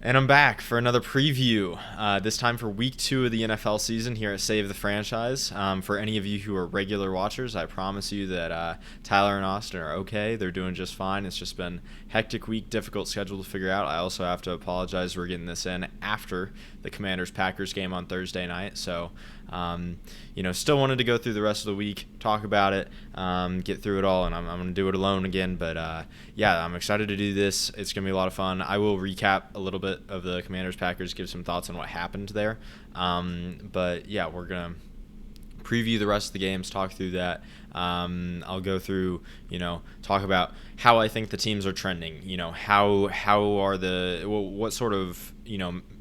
And I'm back for another preview, this time for week 2 of the NFL season here at Save the Franchise. For any of you who are regular watchers, I promise you that Tyler and Austin are okay. They're doing just fine. It's just been hectic week, difficult schedule to figure out. I also have to apologize. We're getting this in after the Commanders-Packers game on Thursday night. So, still wanted to go through the rest of the week, talk about it, get through it all, and I'm going to do it alone again. But, I'm excited to do this. It's going to be a lot of fun. I will recap a little bit of the Commanders-Packers, give some thoughts on what happened there. We're going to preview the rest of the games, talk through that. I'll go through, talk about how I think the teams are trending. What sort of,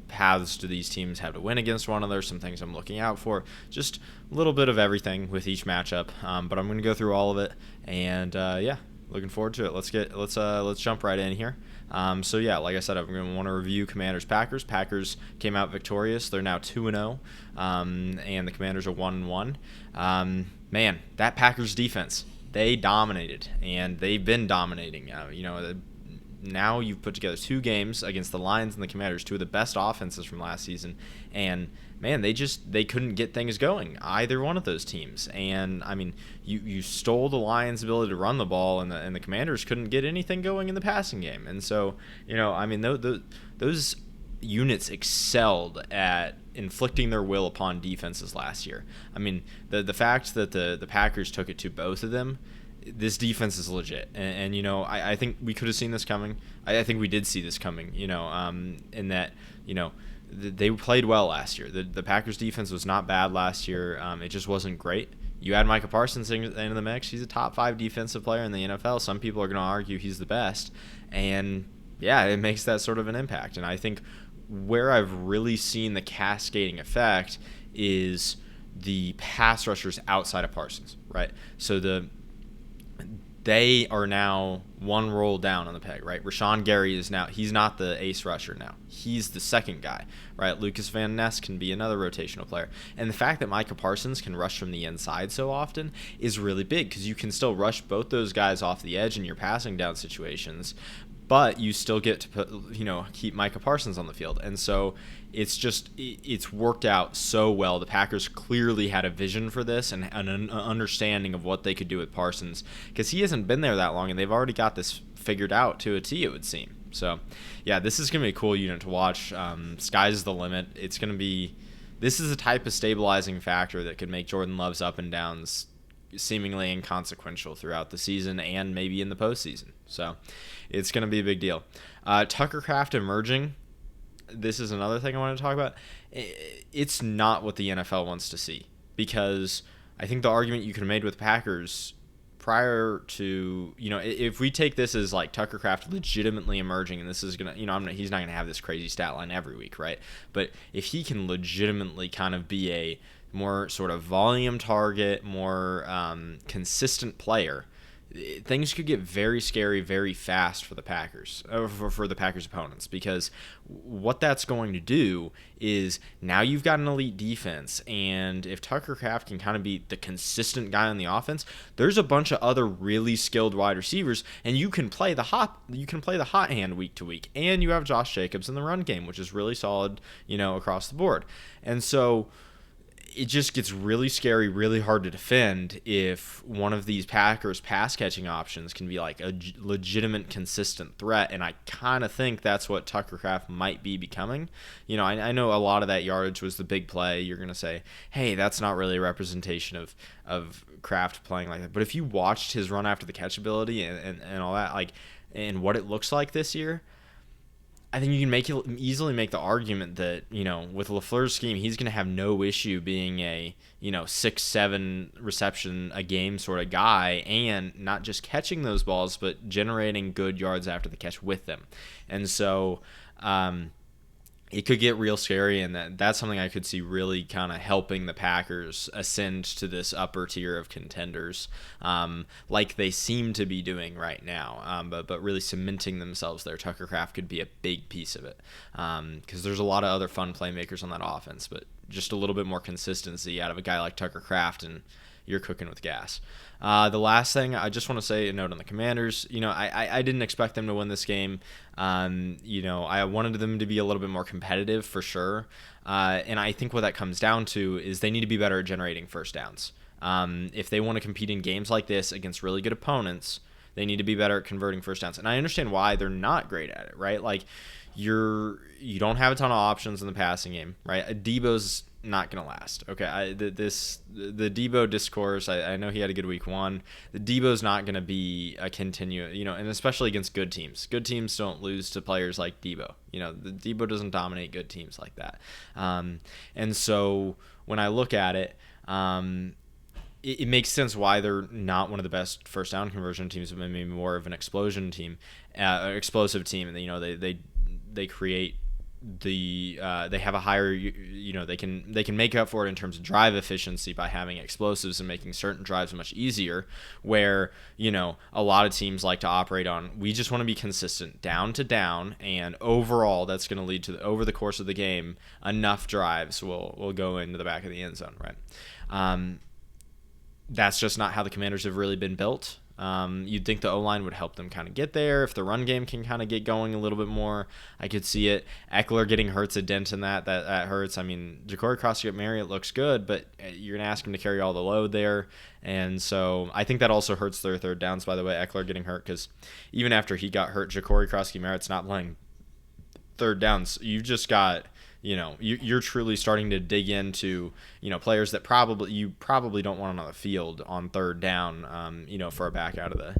paths do these teams have to win against one another, some things I'm looking out for, just a little bit of everything with each matchup. But I'm going to go through all of it, and looking forward to it. Let's jump right in here. Like I said, I'm going to want to review Commanders-Packers. Packers came out victorious. They're now 2-0, and the Commanders are 1-1. That Packers defense, they dominated, and they've been dominating. Now you've put together 2 games against the Lions and the Commanders, 2 of the best offenses from last season, and they couldn't get things going, either one of those teams. And you stole the Lions' ability to run the ball, and the Commanders couldn't get anything going in the passing game. And so those units excelled at inflicting their will upon defenses last year. The fact that the Packers took it to both of them. This defense is legit, and I think we could have seen this coming. I think we did see this coming, in that, they played well last year. The Packers defense was not bad last year. It just wasn't great. You add Micah Parsons into the mix. He's a top 5 defensive player in the NFL. Some people are going to argue he's the best, and it makes that sort of an impact. And I think where I've really seen the cascading effect is the pass rushers outside of Parsons, right? So they are now one roll down on the peg, right? Rashawn Gary he's not the ace rusher now. He's the second guy, right? Lucas Van Ness can be another rotational player. And the fact that Micah Parsons can rush from the inside so often is really big, because you can still rush both those guys off the edge in your passing down situations, but you still get to keep Micah Parsons on the field. And so it's worked out so well. The Packers clearly had a vision for this and an understanding of what they could do with Parsons, because he hasn't been there that long, and they've already got this figured out to a T, it would seem. So, this is going to be a cool unit to watch. Sky's the limit. This is a type of stabilizing factor that could make Jordan Love's up and downs seemingly inconsequential throughout the season and maybe in the postseason. So it's going to be a big deal. Tucker Kraft emerging. This is another thing I want to talk about. It's not what the NFL wants to see, because I think the argument you could have made with Packers prior to, if we take this as like Tucker Kraft legitimately emerging, and this is going to, he's not going to have this crazy stat line every week, right? But if he can legitimately kind of be a more sort of volume target, more consistent player, things could get very scary very fast for the Packers, for the Packers opponents, because what that's going to do is now you've got an elite defense, and if Tucker Kraft can kind of be the consistent guy on the offense, there's a bunch of other really skilled wide receivers, and you can play the hot hand week to week, and you have Josh Jacobs in the run game, which is really solid, across the board. And so it just gets really scary, really hard to defend if one of these Packers pass-catching options can be like a legitimate, consistent threat, and I kind of think that's what Tucker Kraft might be becoming. I know a lot of that yardage was the big play. You're going to say, hey, that's not really a representation of Kraft playing like that. But if you watched his run after the catch ability and all that, and what it looks like this year, I think you can easily make the argument that, with LaFleur's scheme, he's going to have no issue being a, 6-7 reception a game sort of guy, and not just catching those balls, but generating good yards after the catch with them. And so it could get real scary, and that's something I could see really kind of helping the Packers ascend to this upper tier of contenders, like they seem to be doing right now, but really cementing themselves there. Tucker Kraft could be a big piece of it, because there's a lot of other fun playmakers on that offense, but just a little bit more consistency out of a guy like Tucker Kraft, and you're cooking with gas. The last thing I just want to say, a note on the Commanders. I didn't expect them to win this game. I wanted them to be a little bit more competitive for sure. And I think what that comes down to is they need to be better at generating first downs. If they want to compete in games like this against really good opponents, they need to be better at converting first downs. And I understand why they're not great at it, right? Like, you don't have a ton of options in the passing game, right? Debo's not going to last. Okay, the Debo discourse, I know he had a good week 1. The Debo's not going to be a continuous, and especially against good teams. Good teams don't lose to players like Debo. The Debo doesn't dominate good teams like that. And so when I look at it, it makes sense why they're not one of the best first down conversion teams, but maybe more of an explosive team. And they create they have a higher, they can make up for it in terms of drive efficiency by having explosives and making certain drives much easier, where a lot of teams like to operate on, we just want to be consistent down to down, and overall that's going to lead to over the course of the game enough drives will go into the back of the end zone, right? That's just not how the Commanders have really been built. You'd think the O-line would help them kind of get there. If the run game can kind of get going a little bit more, I could see it. Eckler getting hurts a dent in that hurts. I mean, Ja'Cory Cross-Marriott looks good, but you're going to ask him to carry all the load there. And so I think that also hurts their third downs, by the way, Eckler getting hurt, because even after he got hurt, Ja'Cory Cross-Marriott's not playing third downs. You've just got... you're truly starting to dig into, players that you probably don't want on the field on third down, for a back out of the,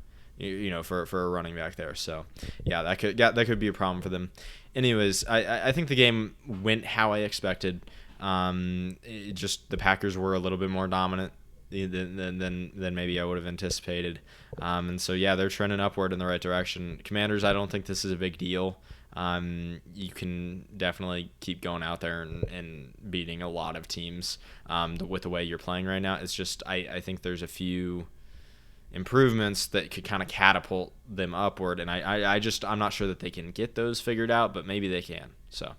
for a running back there. So, yeah, that could be a problem for them. Anyways, I think the game went how I expected. Just the Packers were a little bit more dominant than maybe I would have anticipated. And so, yeah, they're trending upward in the right direction. Commanders, I don't think this is a big deal. You can definitely keep going out there and beating a lot of teams with the way you're playing right now. It's just I think there's a few improvements that could kind of catapult them upward, and I'm not sure that they can get those figured out, but maybe they can. So.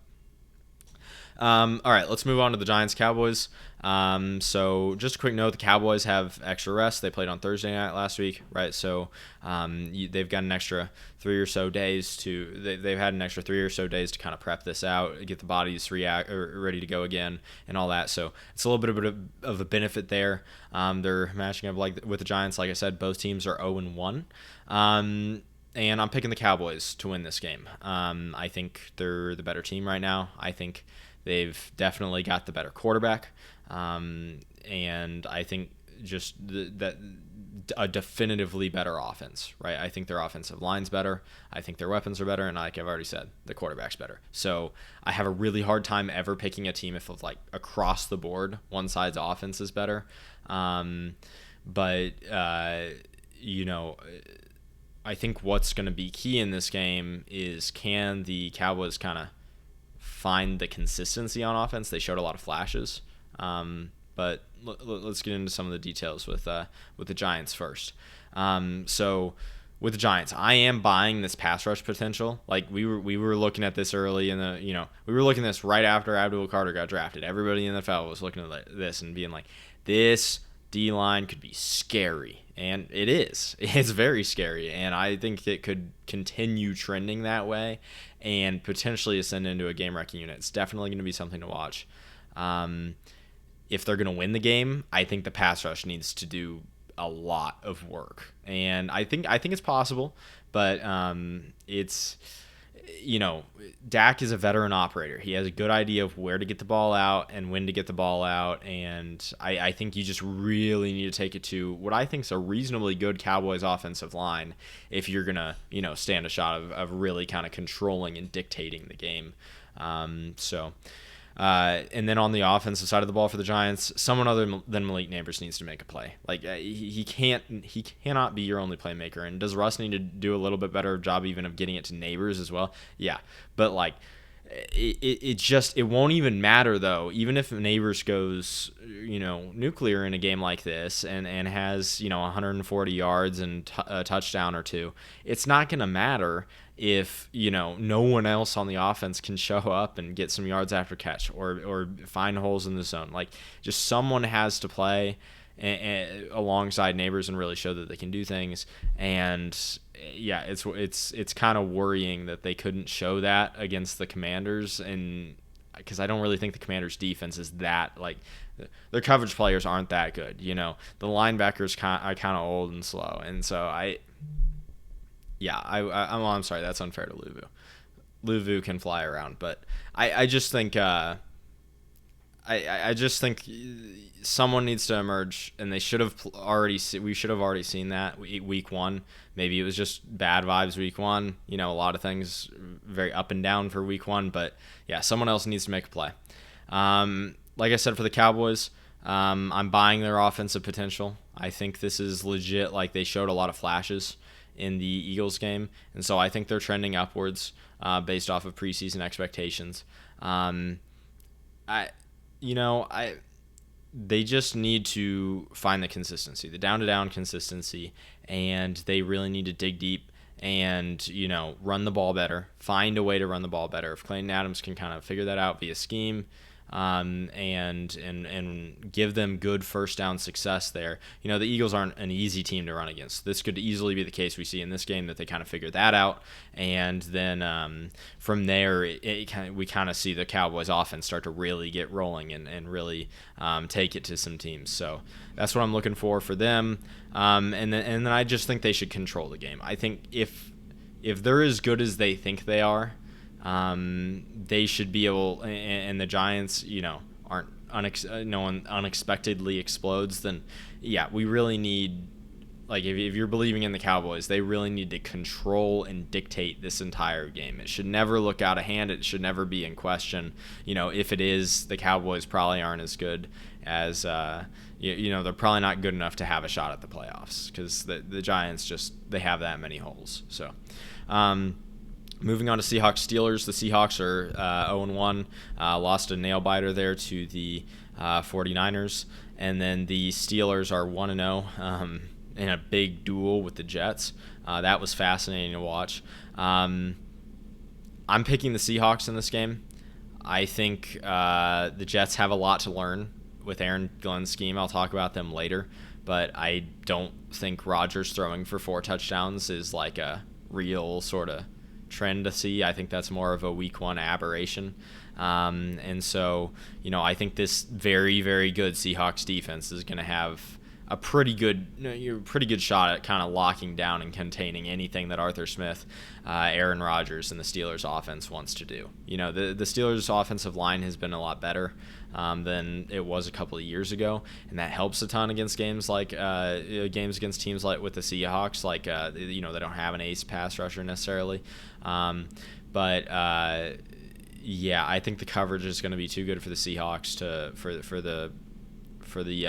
All right, let's move on to the Giants-Cowboys. So just a quick note, the Cowboys have extra rest. They played on Thursday night last week, right? So they've got an extra 3 or so days they've had an extra 3 or so days to kind of prep this out, get the bodies ready to go again and all that. So it's a little bit of a benefit there. They're matching up with the Giants. Like I said, both teams are 0-1. And I'm picking the Cowboys to win this game. I think they're the better team right now. I think they've definitely got the better quarterback, and I think just that a definitively better offense, right? I think their offensive line's better. I think their weapons are better, and like I've already said, the quarterback's better. So I have a really hard time ever picking a team if like across the board one side's offense is better. But I think what's going to be key in this game is, can the Cowboys kind of find the consistency on offense? They showed a lot of flashes, but let's get into some of the details with the Giants first. So with the Giants, I am buying this pass rush potential. Like we were looking at this early we were looking at this right after Abdul Carter got drafted. Everybody in the NFL was looking at this and being like, this D-line could be scary. And it is. It's very scary. And I think it could continue trending that way and potentially ascend into a game-wrecking unit. It's definitely going to be something to watch. If they're going to win the game, I think the pass rush needs to do a lot of work. And I think it's possible, but it's... Dak is a veteran operator. He has a good idea of where to get the ball out and when to get the ball out, and I think you just really need to take it to what I think is a reasonably good Cowboys offensive line if you're going to, stand a shot of really kind of controlling and dictating the game. And then on the offensive side of the ball for the Giants, someone other than Malik Nabers needs to make a play. Like he cannot be your only playmaker. And does Russ need to do a little bit better job even of getting it to Nabers as well? Yeah, but like it won't even matter though. Even if Nabers goes nuclear in a game like this and has 140 yards and a touchdown or two, it's not going to matter if no one else on the offense can show up and get some yards after catch or find holes in the zone. Like just someone has to play, alongside neighbors and really show that they can do things. And yeah, it's kind of worrying that they couldn't show that against the Commanders, and because I don't really think the Commanders' defense is that, like, their coverage players aren't that good. The linebackers are kind of old and slow, and so I'm sorry, that's unfair to Luvu. Luvu can fly around, but I just think I just think someone needs to emerge, and we should have already seen that week one. Maybe it was just bad vibes week one. A lot of things very up and down for week one, but yeah, someone else needs to make a play. Like I said, for the Cowboys, I'm buying their offensive potential. I think this is legit. Like, they showed a lot of flashes in the Eagles game, and so I think they're trending upwards based off of preseason expectations. They just need to find the consistency, the down-to-down consistency, and they really need to dig deep and, run the ball better, find a way to run the ball better. If Clayton Adams can kind of figure that out via scheme, and give them good first down success there. The Eagles aren't an easy team to run against. This could easily be the case we see in this game, that they kind of figure that out, and then from there we kind of see the Cowboys offense start to really get rolling and really take it to some teams. So that's what I'm looking for them. And then I just think they should control the game. I think if they're as good as they think they are, they should be able, and the Giants, aren't no one unexpectedly explodes, then yeah, we really need, like, if you're believing in the Cowboys, they really need to control and dictate this entire game. It should never look out of hand. It should never be in question. If it is, the Cowboys probably aren't as good as they're probably not good enough to have a shot at the playoffs, because the Giants they have that many holes. So moving on to Seahawks-Steelers. The Seahawks are 0-1, lost a nail-biter there to the 49ers. And then the Steelers are 1-0 in a big duel with the Jets. That was fascinating to watch. I'm picking the Seahawks in this game. I think the Jets have a lot to learn with Aaron Glenn's scheme. I'll talk about them later. But I don't think Rodgers throwing for 4 touchdowns is like a real sort of trend to see. I think that's more of a week one aberration. And so, I think this very, very good Seahawks defense is going to have a pretty good shot at kind of locking down and containing anything that Arthur Smith, Aaron Rodgers, and the Steelers offense wants to do. The Steelers offensive line has been a lot better than it was a couple of years ago, and that helps a ton against games against teams like with the Seahawks, like they don't have an ace pass rusher necessarily, but I think the coverage is going to be too good for the Seahawks for the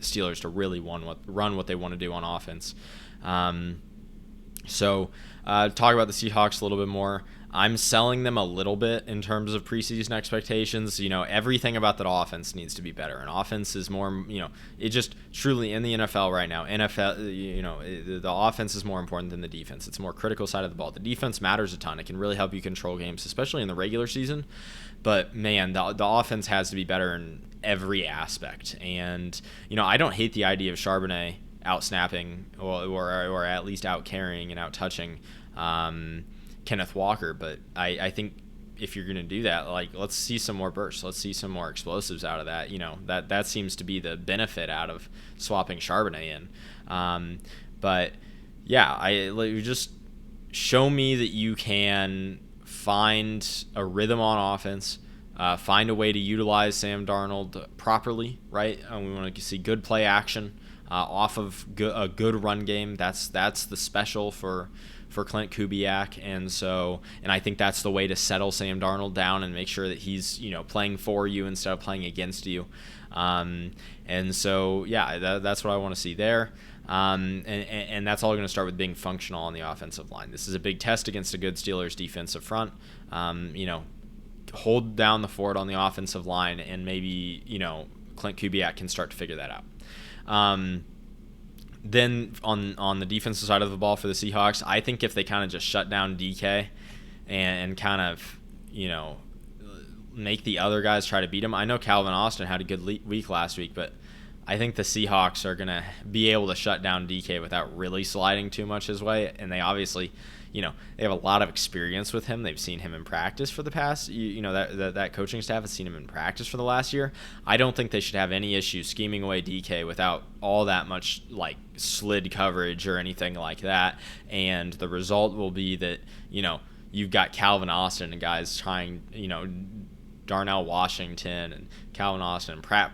Steelers to really run what they want to do on offense. So talk about the Seahawks a little bit more. I'm selling them a little bit in terms of preseason expectations. Everything about that offense needs to be better. And offense is more, it just truly in the NFL right now, the offense is more important than the defense. It's a more critical side of the ball. The defense matters a ton. It can really help you control games, especially in the regular season. But man, the offense has to be better in every aspect. And, I don't hate the idea of Charbonnet out-snapping or at least out-carrying and out-touching Kenneth Walker, but I think if you're going to do that, like, let's see some more bursts. Let's see some more explosives out of that. That seems to be the benefit out of swapping Charbonnet in. But yeah, just show me that you can find a rhythm on offense, find a way to utilize Sam Darnold properly, right? We want to see good play action off of a good run game. That's the special for Clint Kubiak, and I think that's the way to settle Sam Darnold down and make sure that he's playing for you instead of playing against you. And so that's what I want to see there. And that's all going to start with being functional on the offensive line. This is a big test against a good Steelers defensive front. Hold down the fort on the offensive line, and maybe Clint Kubiak can start to figure that out. Then on the defensive side of the ball for the Seahawks, I think if they kind of just shut down DK and kind of make the other guys try to beat him. I know Calvin Austin had a good week last week, but I think the Seahawks are going to be able to shut down DK without really sliding too much his way. And they obviously, they have a lot of experience with him. They've seen him in practice for the past, that coaching staff has seen him in practice for the last year. I don't think they should have any issue scheming away DK without all that much like slid coverage or anything like that. And the result will be that, you've got Calvin Austin and guys trying, Darnell Washington and Calvin Austin and Pat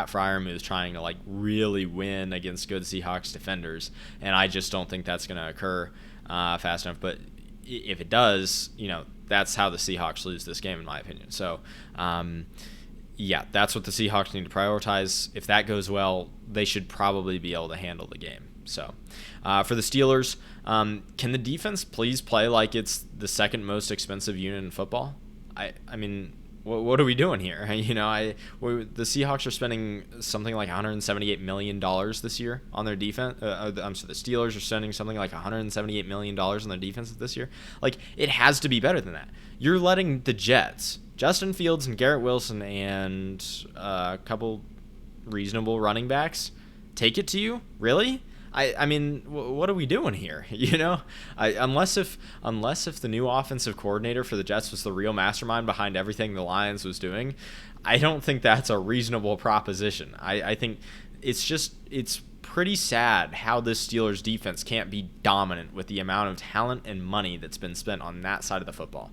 Freiermuth trying to like really win against good Seahawks defenders, and I just don't think that's going to occur fast enough. But if it does, that's how the Seahawks lose this game, in my opinion. So, that's what the Seahawks need to prioritize. If that goes well, they should probably be able to handle the game. So, for the Steelers, can the defense please play like it's the second most expensive unit in football? I mean, what are we doing here? The Seahawks are spending something like $178 million this year on their defense. The Steelers are spending something like $178 million on their defense this year. Like, it has to be better than that. You're letting the Jets, Justin Fields and Garrett Wilson and a couple reasonable running backs, take it to you? Really? I mean, what are we doing here? Unless if the new offensive coordinator for the Jets was the real mastermind behind everything the Lions was doing, I don't think that's a reasonable proposition. I think it's pretty sad how this Steelers defense can't be dominant with the amount of talent and money that's been spent on that side of the football.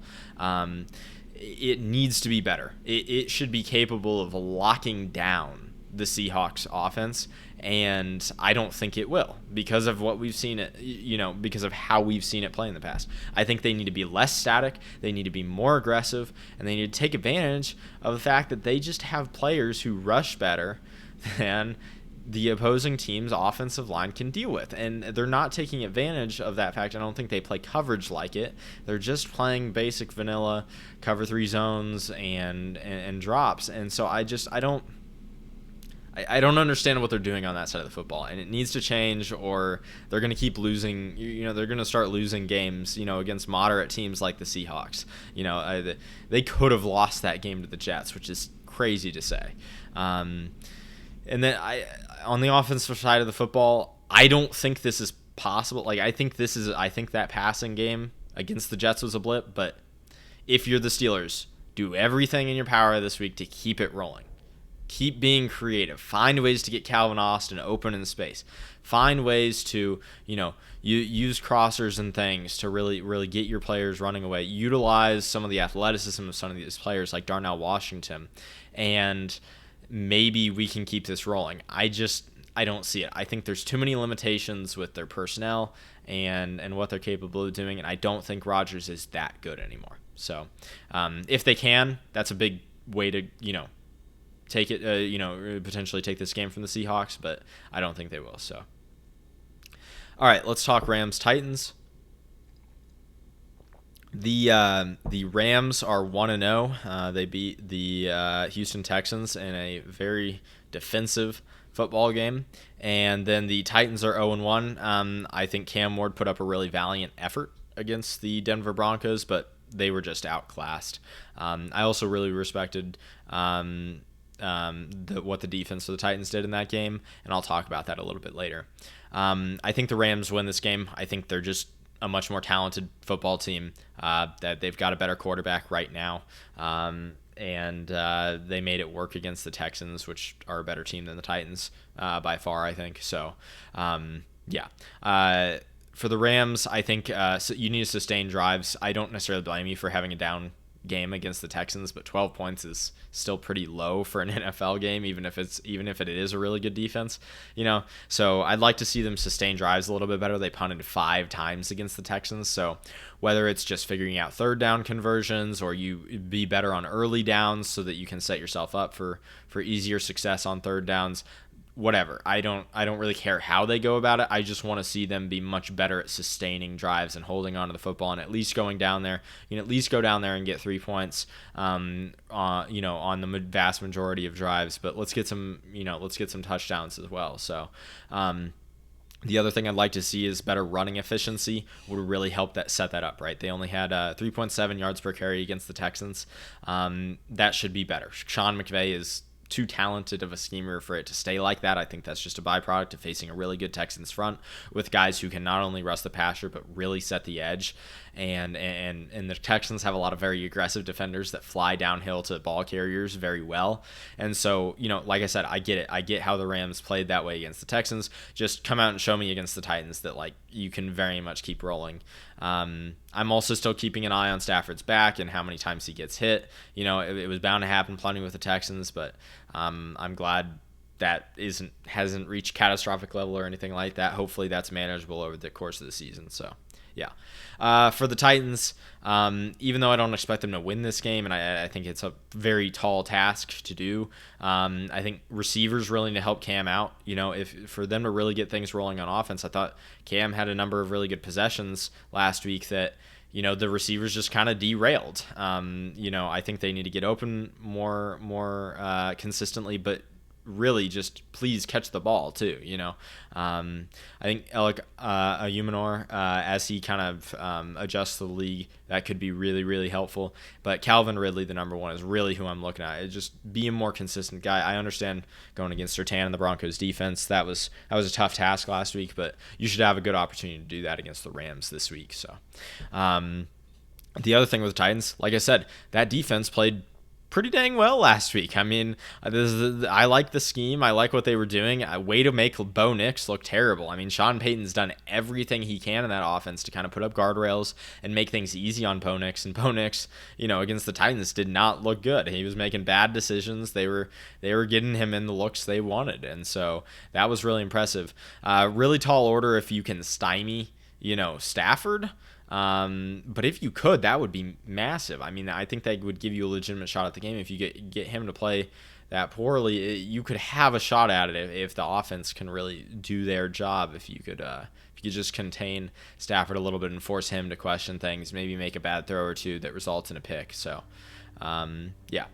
It needs to be better. It should be capable of locking down the Seahawks offense, and I don't think it will because of what we've seen it, because of how we've seen it play in the past. I think they need to be less static, they need to be more aggressive, and they need to take advantage of the fact that they just have players who rush better than the opposing team's offensive line can deal with, and they're not taking advantage of that fact. I don't think they play coverage like it. They're just playing basic vanilla cover 3 zones and drops, and so I don't understand what they're doing on that side of the football, and it needs to change, or they're going to keep losing. They're going to start losing games, against moderate teams like the Seahawks. They could have lost that game to the Jets, which is crazy to say. And then on the offensive side of the football, I don't think this is possible. I think that passing game against the Jets was a blip, but if you're the Steelers, do everything in your power this week to keep it rolling. Keep being creative. Find ways to get Calvin Austin open in space. Find ways to, use crossers and things to really, really get your players running away. Utilize some of the athleticism of some of these players like Darnell Washington, and maybe we can keep this rolling. I don't see it. I think there's too many limitations with their personnel and what they're capable of doing, and I don't think Rodgers is that good anymore. So if they can, that's a big way to, take it, potentially take this game from the Seahawks, but I don't think they will. So, all right, let's talk Rams-Titans. The Rams are 1-0. They beat the Houston Texans in a very defensive football game, and then the Titans are 0-1. I think Cam Ward put up a really valiant effort against the Denver Broncos, but they were just outclassed. I also really respected what the defense for the Titans did in that game, and I'll talk about that a little bit later. I think the Rams win this game. I think they're just a much more talented football team, that they've got a better quarterback right now, and they made it work against the Texans, which are a better team than the Titans by far, I think. So, for the Rams, I think so you need to sustain drives. I don't necessarily blame you for having a down game against the Texans, but 12 points is still pretty low for an NFL game, even if it is a really good defense, So I'd like to see them sustain drives a little bit better. They punted 5 times against the Texans, so whether it's just figuring out third down conversions or you be better on early downs so that you can set yourself up for easier success on third downs, whatever. I don't really care how they go about it. I just want to see them be much better at sustaining drives and holding on to the football, and at least going down there. You can at least go down there and get 3 points, on the vast majority of drives. But let's get some touchdowns as well. So, the other thing I'd like to see is better running efficiency. Would really help set that up, right? They only had 3.7 yards per carry against the Texans. That should be better. Sean McVay is too talented of a schemer for it to stay like that. I think that's just a byproduct of facing a really good Texans front with guys who can not only rush the passer but really set the edge. And the Texans have a lot of very aggressive defenders that fly downhill to ball carriers very well. And so, like I said, I get it. I get how the Rams played that way against the Texans. Just come out and show me against the Titans that you can very much keep rolling. I'm also still keeping an eye on Stafford's back and how many times he gets hit. It was bound to happen plenty with the Texans, but I'm glad that hasn't reached catastrophic level or anything like that. Hopefully that's manageable over the course of the season. So yeah. For the Titans, even though I don't expect them to win this game, and I think it's a very tall task to do, I think receivers really need to help Cam out. If for them to really get things rolling on offense, I thought Cam had a number of really good possessions last week that the receivers just kind of derailed. I think they need to get open more consistently, but really just please catch the ball too. I think Alec Ayumanor, as he kind of adjusts the league, that could be really, really helpful. But Calvin Ridley, the number one, is really who I'm looking at. It's just be a more consistent guy. I understand going against Surtain and the Broncos defense, that was a tough task last week, but you should have a good opportunity to do that against the Rams this week. So the other thing with the Titans, like I said, that defense played pretty dang well last week. I mean, I like the scheme. I like what they were doing. A way to make Bo Nix look terrible. I mean, Sean Payton's done everything he can in that offense to kind of put up guardrails and make things easy on Bo Nix. And Bo Nix, against the Titans did not look good. He was making bad decisions. They were getting him in the looks they wanted. And so that was really impressive. Really tall order if you can stymie, Stafford. But if you could, that would be massive. I mean, I think that would give you a legitimate shot at the game. If you get him to play that poorly, you could have a shot at it if the offense can really do their job. If you could just contain Stafford a little bit and force him to question things, maybe make a bad throw or two that results in a pick. So, yeah.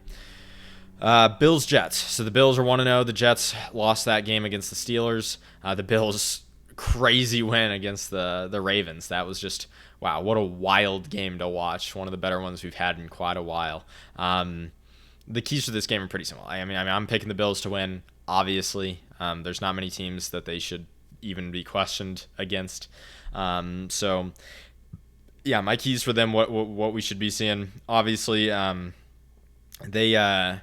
Bills Jets. So the Bills are 1-0. The Jets lost that game against the Steelers. The Bills crazy win against the Ravens. That was just, wow, what a wild game to watch. One of the better ones we've had in quite a while. The keys to this game are pretty simple. I mean, I'm picking the Bills to win, obviously. There's not many teams that they should even be questioned against. So, yeah, my keys for them, what we should be seeing. Obviously, they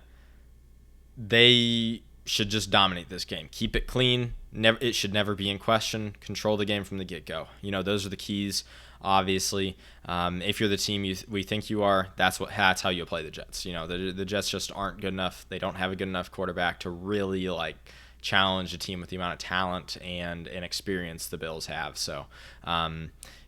should just dominate this game. Keep it clean. It should never be in question. Control the game from the get-go. Those are the keys. Obviously, if you're the team we think you are, that's how you play the Jets. The Jets just aren't good enough. They don't have a good enough quarterback to really challenge a team with the amount of talent and experience the Bills have. So,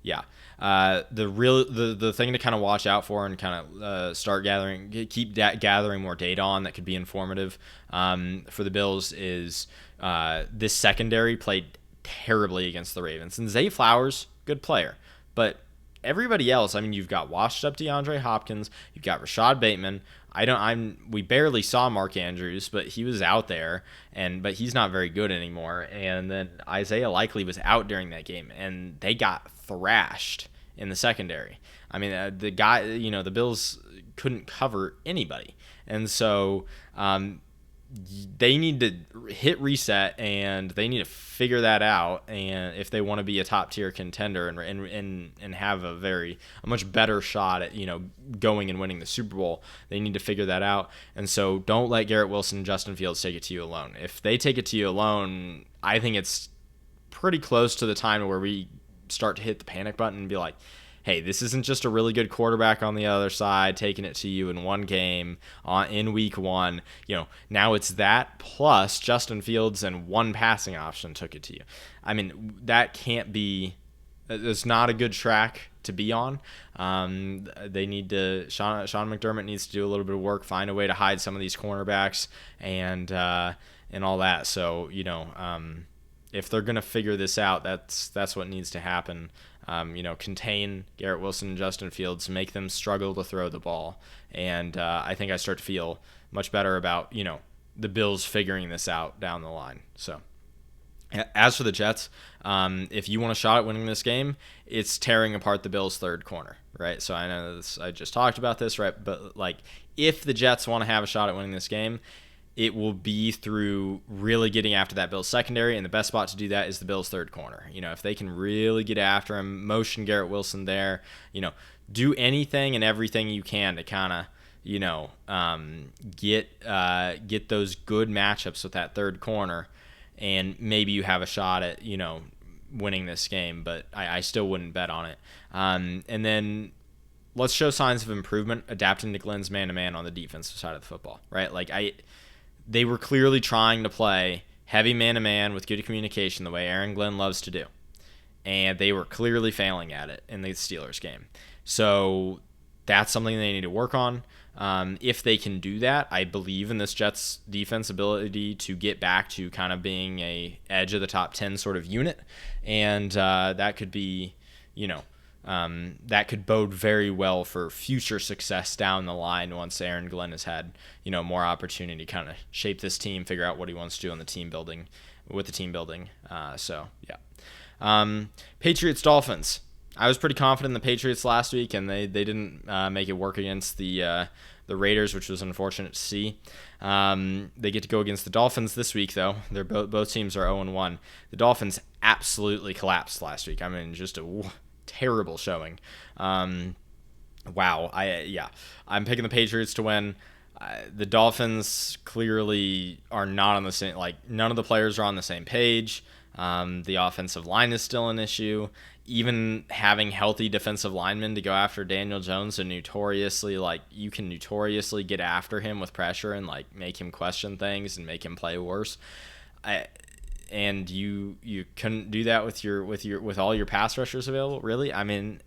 yeah. The thing to kind of watch out for and kind of keep gathering more data on that could be informative for the Bills is this secondary played terribly against the Ravens. And Zay Flowers, good player. But everybody else, I mean, you've got washed up DeAndre Hopkins, you've got Rashad Bateman. We barely saw Mark Andrews, but he was out there, but he's not very good anymore. And then Isaiah Likely was out during that game, and they got thrashed in the secondary. I mean, the Bills couldn't cover anybody, and so they need to hit reset and they need to figure that out. And if they want to be a top tier contender and have a much better shot at, going and winning the Super Bowl, they need to figure that out. And so don't let Garrett Wilson and Justin Fields take it to you alone. If they take it to you alone, I think it's pretty close to the time where we start to hit the panic button and be like, hey, this isn't just a really good quarterback on the other side taking it to you in one game in week one. Now it's that plus Justin Fields and one passing option took it to you. I mean, that can't be. It's not a good track to be on. They need to. Sean McDermott needs to do a little bit of work, find a way to hide some of these cornerbacks and all that. So if they're gonna figure this out, that's what needs to happen. Contain Garrett Wilson and Justin Fields, make them struggle to throw the ball. And I think I start to feel much better about, the Bills figuring this out down the line. So as for the Jets, if you want a shot at winning this game, it's tearing apart the Bills' third corner, right? So I know I just talked about this, right? But if the Jets want to have a shot at winning this game, it will be through really getting after that Bills secondary, and the best spot to do that is the Bills' third corner. If they can really get after him, motion Garrett Wilson there, do anything and everything you can to kind of, get those good matchups with that third corner, and maybe you have a shot at, winning this game, but I still wouldn't bet on it. And then let's show signs of improvement, adapting to Glenn's man-to-man on the defensive side of the football, right? They were clearly trying to play heavy man-to-man with good communication the way Aaron Glenn loves to do, and they were clearly failing at it in the Steelers game. So that's something they need to work on. If they can do that, I believe in this Jets defense ability to get back to kind of being a edge of the top 10 sort of unit, and that could be, that could bode very well for future success down the line once Aaron Glenn has had, more opportunity to kind of shape this team, figure out what he wants to do on the team building, with the team building. Patriots Dolphins. I was pretty confident in the Patriots last week, and they didn't make it work against the Raiders, which was unfortunate to see. They get to go against the Dolphins this week, though. They're both teams are 0-1. The Dolphins absolutely collapsed last week. I mean, just a terrible showing. Wow. I'm picking the Patriots to win. The Dolphins clearly are not on the same. None of the players are on the same page. The offensive line is still an issue. Even having healthy defensive linemen to go after Daniel Jones, and you can notoriously get after him with pressure and make him question things and make him play worse. And you couldn't do that with all your pass rushers available, really. I mean,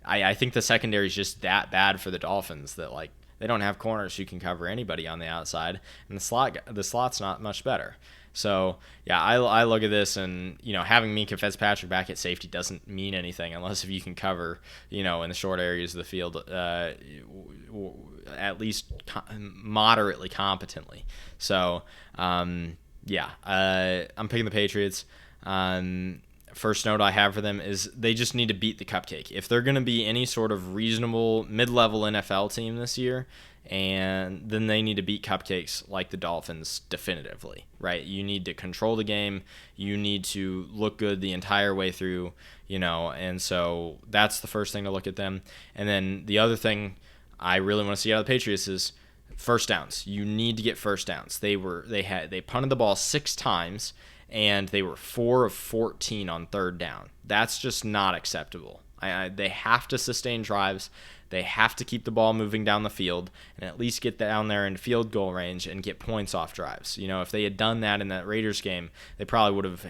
I think the secondary is just that bad for the Dolphins that they don't have corners who can cover anybody on the outside, and the slot's not much better. So, yeah, I look at this, and, having Minkah Fitzpatrick back at safety doesn't mean anything unless if you can cover, in the short areas of the field at least moderately competently. So, I'm picking the Patriots. First note I have for them is they just need to beat the cupcake. If they're going to be any sort of reasonable mid-level NFL team this year, and then they need to beat cupcakes like the Dolphins definitively, right? You need to control the game. You need to look good the entire way through, and so that's the first thing to look at them. And then the other thing I really want to see out of the Patriots is first downs. You need to get first downs. They punted the ball 6 times, and they were 4 of 14 on third down. That's just not acceptable. They have to sustain drives. They have to keep the ball moving down the field and at least get down there in field goal range and get points off drives. If they had done that in that Raiders game, they probably would have,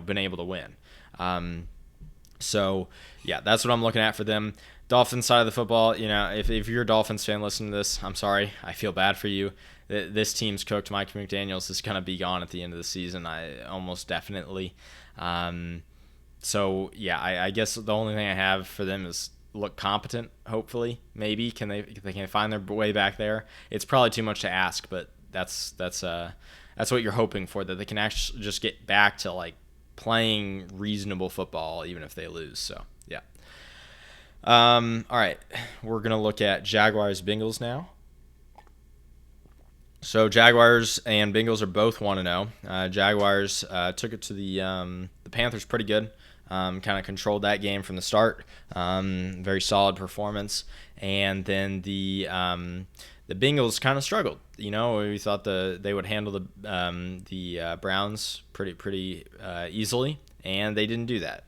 been able to win. That's what I'm looking at for them. Dolphins side of the football, if you're a Dolphins fan listening to this, I'm sorry. I feel bad for you. This team's cooked. Mike McDaniels is going to be gone at the end of the season. Almost definitely. I guess the only thing I have for them is look competent. Hopefully, maybe can they find their way back there? It's probably too much to ask, but that's what you're hoping for, that they can actually just get back to playing reasonable football even if they lose. So yeah. All right, we're gonna look at Jaguars Bengals now. So Jaguars and Bengals are both 1-0. Jaguars took it to the Panthers pretty good. Kind of controlled that game from the start. Very solid performance. And then the Bengals kind of struggled. We thought they would handle the Browns pretty easily, and they didn't do that.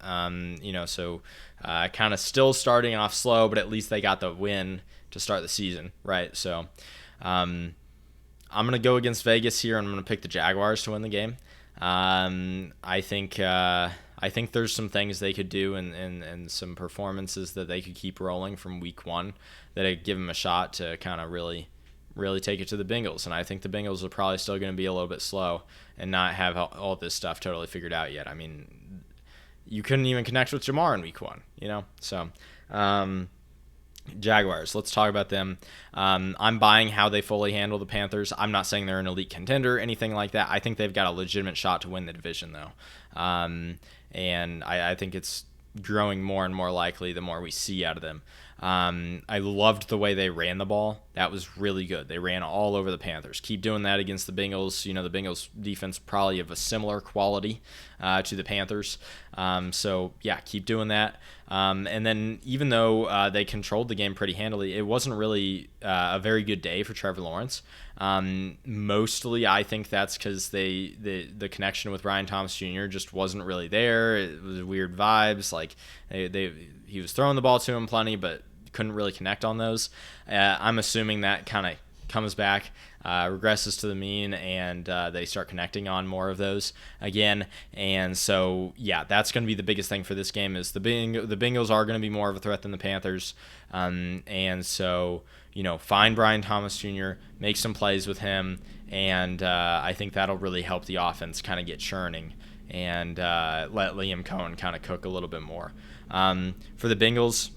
So kind of still starting off slow, but at least they got the win to start the season, right? So I'm going to go against Vegas here, and I'm going to pick the Jaguars to win the game. I think there's some things they could do and some performances that they could keep rolling from week 1 that would give them a shot to kind of really take it to the Bengals. And I think the Bengals are probably still going to be a little bit slow and not have all this stuff totally figured out yet. I mean, you couldn't even connect with Jamar in week 1, So Jaguars, let's talk about them. I'm buying how they fully handle the Panthers. I'm not saying they're an elite contender, anything like that. I think they've got a legitimate shot to win the division, though. And I think it's growing more and more likely the more we see out of them. I loved the way they ran the ball. That was really good. They ran all over the Panthers. Keep doing that against the Bengals. The Bengals defense probably of a similar quality to the Panthers. So, yeah, keep doing that. And then even though they controlled the game pretty handily, it wasn't really a very good day for Trevor Lawrence. Mostly, I think that's because the connection with Ryan Thomas Jr. just wasn't really there. It was weird vibes. Like he was throwing the ball to him plenty, but couldn't really connect on those. I'm assuming that kind of comes back, regresses to the mean, and they start connecting on more of those again. And so, yeah, that's going to be the biggest thing for this game is the Bengals are going to be more of a threat than the Panthers. And so, find Brian Thomas Jr., make some plays with him, and I think that'll really help the offense kind of get churning and let Liam Cohen kind of cook a little bit more. For the Bengals,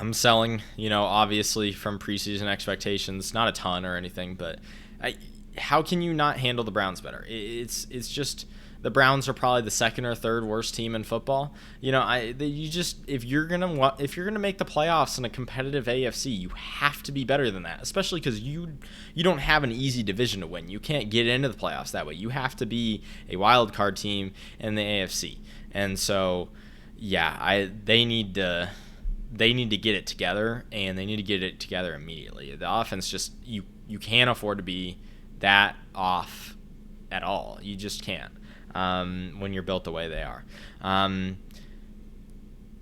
I'm selling, obviously from preseason expectations, not a ton or anything, but how can you not handle the Browns better? It's just the Browns are probably the second or third worst team in football. If you're gonna make the playoffs in a competitive AFC, you have to be better than that, especially because you don't have an easy division to win. You can't get into the playoffs that way. You have to be a wild card team in the AFC, and so they need to get it together, and they need to get it together immediately. The offense just you can't afford to be that off at all. You just can't when you're built the way they are.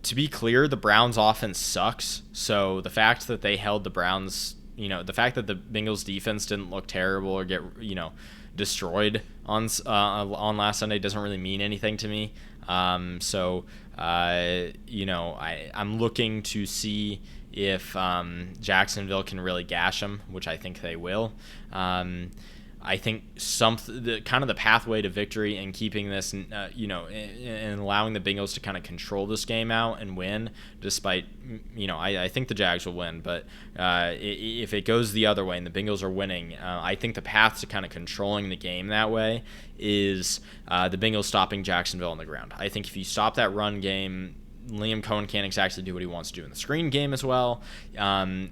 To be clear, the Browns offense sucks. So the fact that they held the Browns, the fact that the Bengals defense didn't look terrible or get destroyed on last Sunday doesn't really mean anything to me. I'm looking to see if Jacksonville can really gash them, which I think they will. I think the pathway to victory and keeping this, and allowing the Bengals to kind of control this game out and win, despite, I think the Jags will win, but if it goes the other way and the Bengals are winning, I think the path to kind of controlling the game that way is the Bengals stopping Jacksonville on the ground. I think if you stop that run game, Liam Cohen can't exactly do what he wants to do in the screen game as well.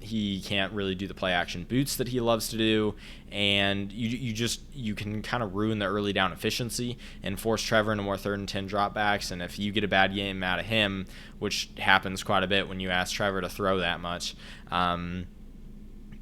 He can't really do the play action boots that he loves to do, and you can kind of ruin the early down efficiency and force Trevor into more 3rd and 10 dropbacks. And if you get a bad game out of him, which happens quite a bit when you ask Trevor to throw that much,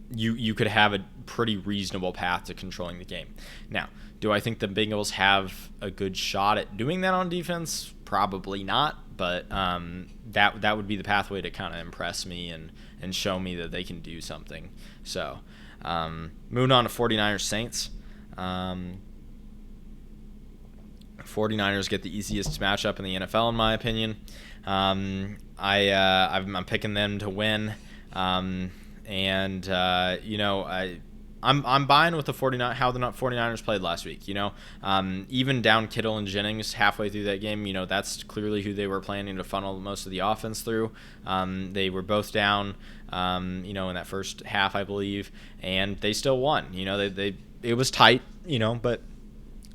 you could have a pretty reasonable path to controlling the game. Now, do I think the Bengals have a good shot at doing that on defense? Probably not, but that would be the pathway to kind of impress me and show me that they can do something. So, moving on to 49ers Saints. 49ers get the easiest matchup in the NFL, in my opinion. I'm picking them to win. I'm buying with how the 49ers played last week. Even down Kittle and Jennings halfway through that game, that's clearly who they were planning to funnel most of the offense through. They were both down, in that first half, I believe, and they still won. It was tight, but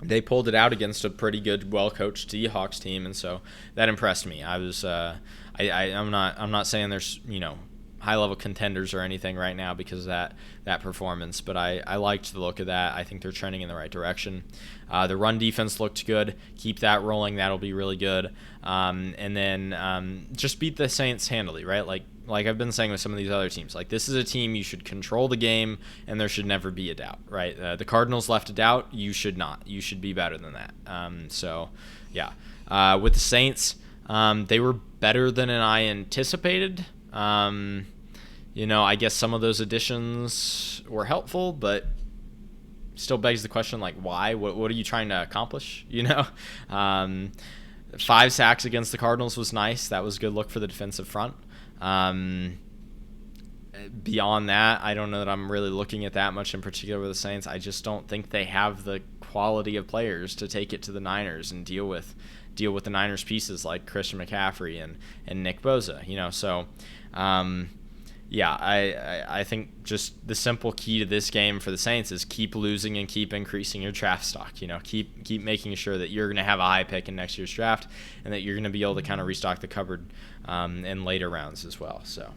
they pulled it out against a pretty good, well-coached Seahawks team, and so that impressed me. I'm not saying there's high-level contenders or anything right now because of that performance, but I liked the look of that. I think they're trending in the right direction. The run defense looked good. Keep that rolling. That'll be really good. And then just beat the Saints handily, right? Like I've been saying with some of these other teams, like this is a team you should control the game, and there should never be a doubt, right? The Cardinals left a doubt. You should not. You should be better than that. With the Saints, they were better than I anticipated. I guess some of those additions were helpful, but still begs the question, like, why? What are you trying to accomplish? 5 sacks against the Cardinals was nice. That was a good look for the defensive front. Beyond that, I don't know that I'm really looking at that much in particular with the Saints. I just don't think they have the quality of players to take it to the Niners and deal with the Niners pieces like Christian McCaffrey and Nick Bosa. Yeah, I think just the simple key to this game for the Saints is keep losing and keep increasing your draft stock. Keep making sure that you're going to have a high pick in next year's draft, and that you're going to be able to kind of restock the cupboard in later rounds as well. So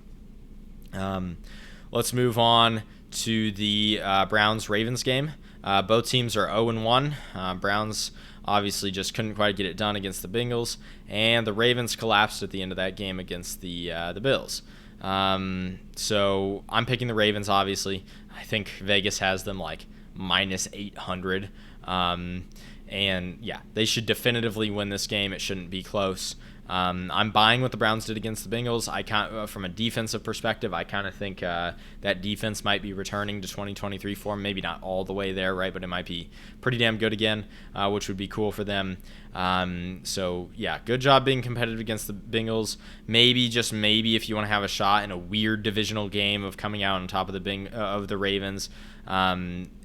let's move on to the Browns-Ravens game. Both teams are 0-1. Browns obviously just couldn't quite get it done against the Bengals, and the Ravens collapsed at the end of that game against the Bills. So I'm picking the Ravens, obviously. I think Vegas has them like minus 800. And yeah, they should definitively win this game. It shouldn't be close. I'm buying what the Browns did against the Bengals. From a defensive perspective, I kind of think that defense might be returning to 2023 form. Maybe not all the way there, right? But it might be pretty damn good again, which would be cool for them. So yeah, good job being competitive against the Bengals. Maybe, just maybe, if you want to have a shot in a weird divisional game of coming out on top of the Ravens.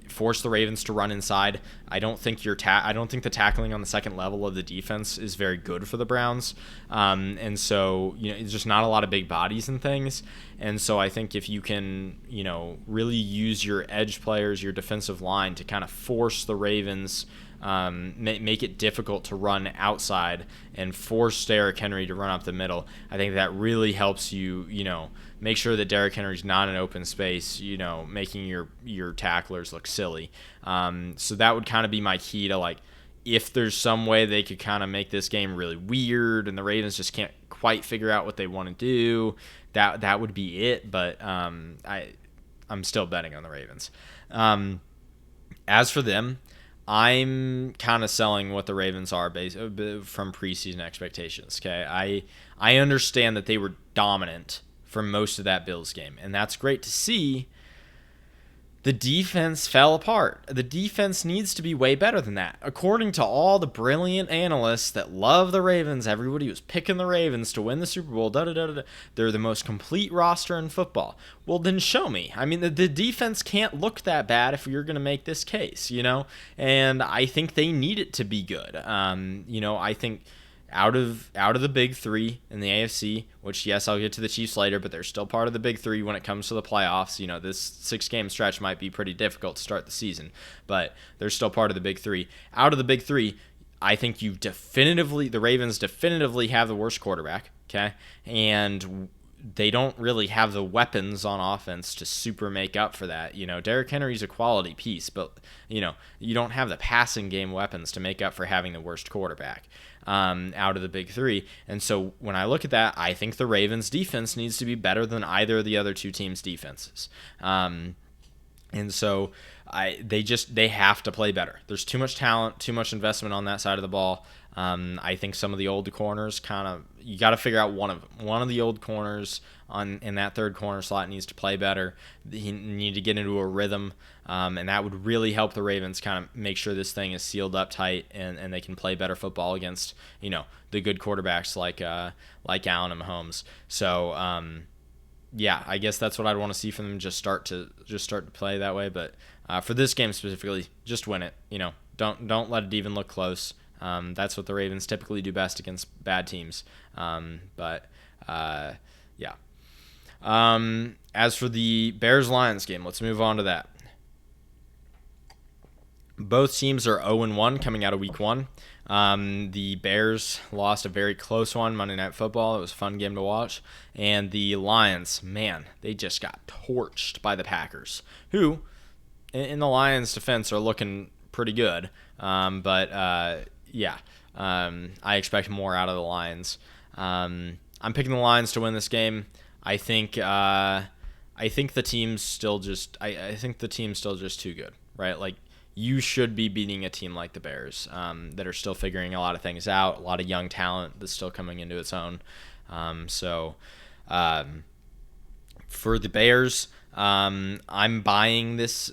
Force the Ravens to run inside. I don't think the tackling on the second level of the defense is very good for the Browns, and so it's just not a lot of big bodies and things. And so I think if you can really use your edge players, your defensive line, to kind of force the Ravens, make it difficult to run outside and force Derrick Henry to run up the middle, I think that really helps you make sure that Derrick Henry's not in open space, making your tacklers look silly. So that would kind of be my key to, like, if there's some way they could kind of make this game really weird and the Ravens just can't quite figure out what they want to do, that would be it. But I'm still betting on the Ravens. As for them, I'm kind of selling what the Ravens are from preseason expectations. Okay, I understand that they were dominant for most of that Bills game, and that's great to see. The defense fell apart. The defense needs to be way better than that. According to all the brilliant analysts that love the Ravens, everybody was picking the Ravens to win the Super Bowl. They're the most complete roster in football. Well, then show me. I mean, the defense can't look that bad if you're going to make this case, And I think they need it to be good. I think out of the big three in the AFC, which, yes, I'll get to the Chiefs later, but they're still part of the big three when it comes to the playoffs. This 6-game stretch might be pretty difficult to start the season, but they're still part of the big three. Out of the big three, I think the Ravens definitively have the worst quarterback, okay? And they don't really have the weapons on offense to super make up for that. Derrick Henry's a quality piece, but, you don't have the passing game weapons to make up for having the worst quarterback out of the big three. And so when I look at that, I think the Ravens defense needs to be better than either of the other two teams' defenses. And so they have to play better. There's too much talent, too much investment on that side of the ball. I think some of the old corners you got to figure out one of them. One of the old corners in that third corner slot needs to play better. He need to get into a rhythm, and that would really help the Ravens kind of make sure this thing is sealed up tight and they can play better football against the good quarterbacks like Allen and Mahomes. So yeah, I guess that's what I'd want to see from them. Just start to play that way. But for this game specifically, just win it. Don't let it even look close. That's what the Ravens typically do best against bad teams. Yeah. As for the Bears-Lions game, let's move on to that. Both teams are 0-1 coming out of week 1. The Bears lost a very close one, Monday Night Football. It was a fun game to watch. And the Lions, man, they just got torched by the Packers, who, in the Lions' defense, are looking pretty good. Yeah, I expect more out of the Lions. I'm picking the Lions to win this game. I think the team's still just too good, right? Like, you should be beating a team like the Bears that are still figuring a lot of things out, a lot of young talent that's still coming into its own. For the Bears, I'm buying this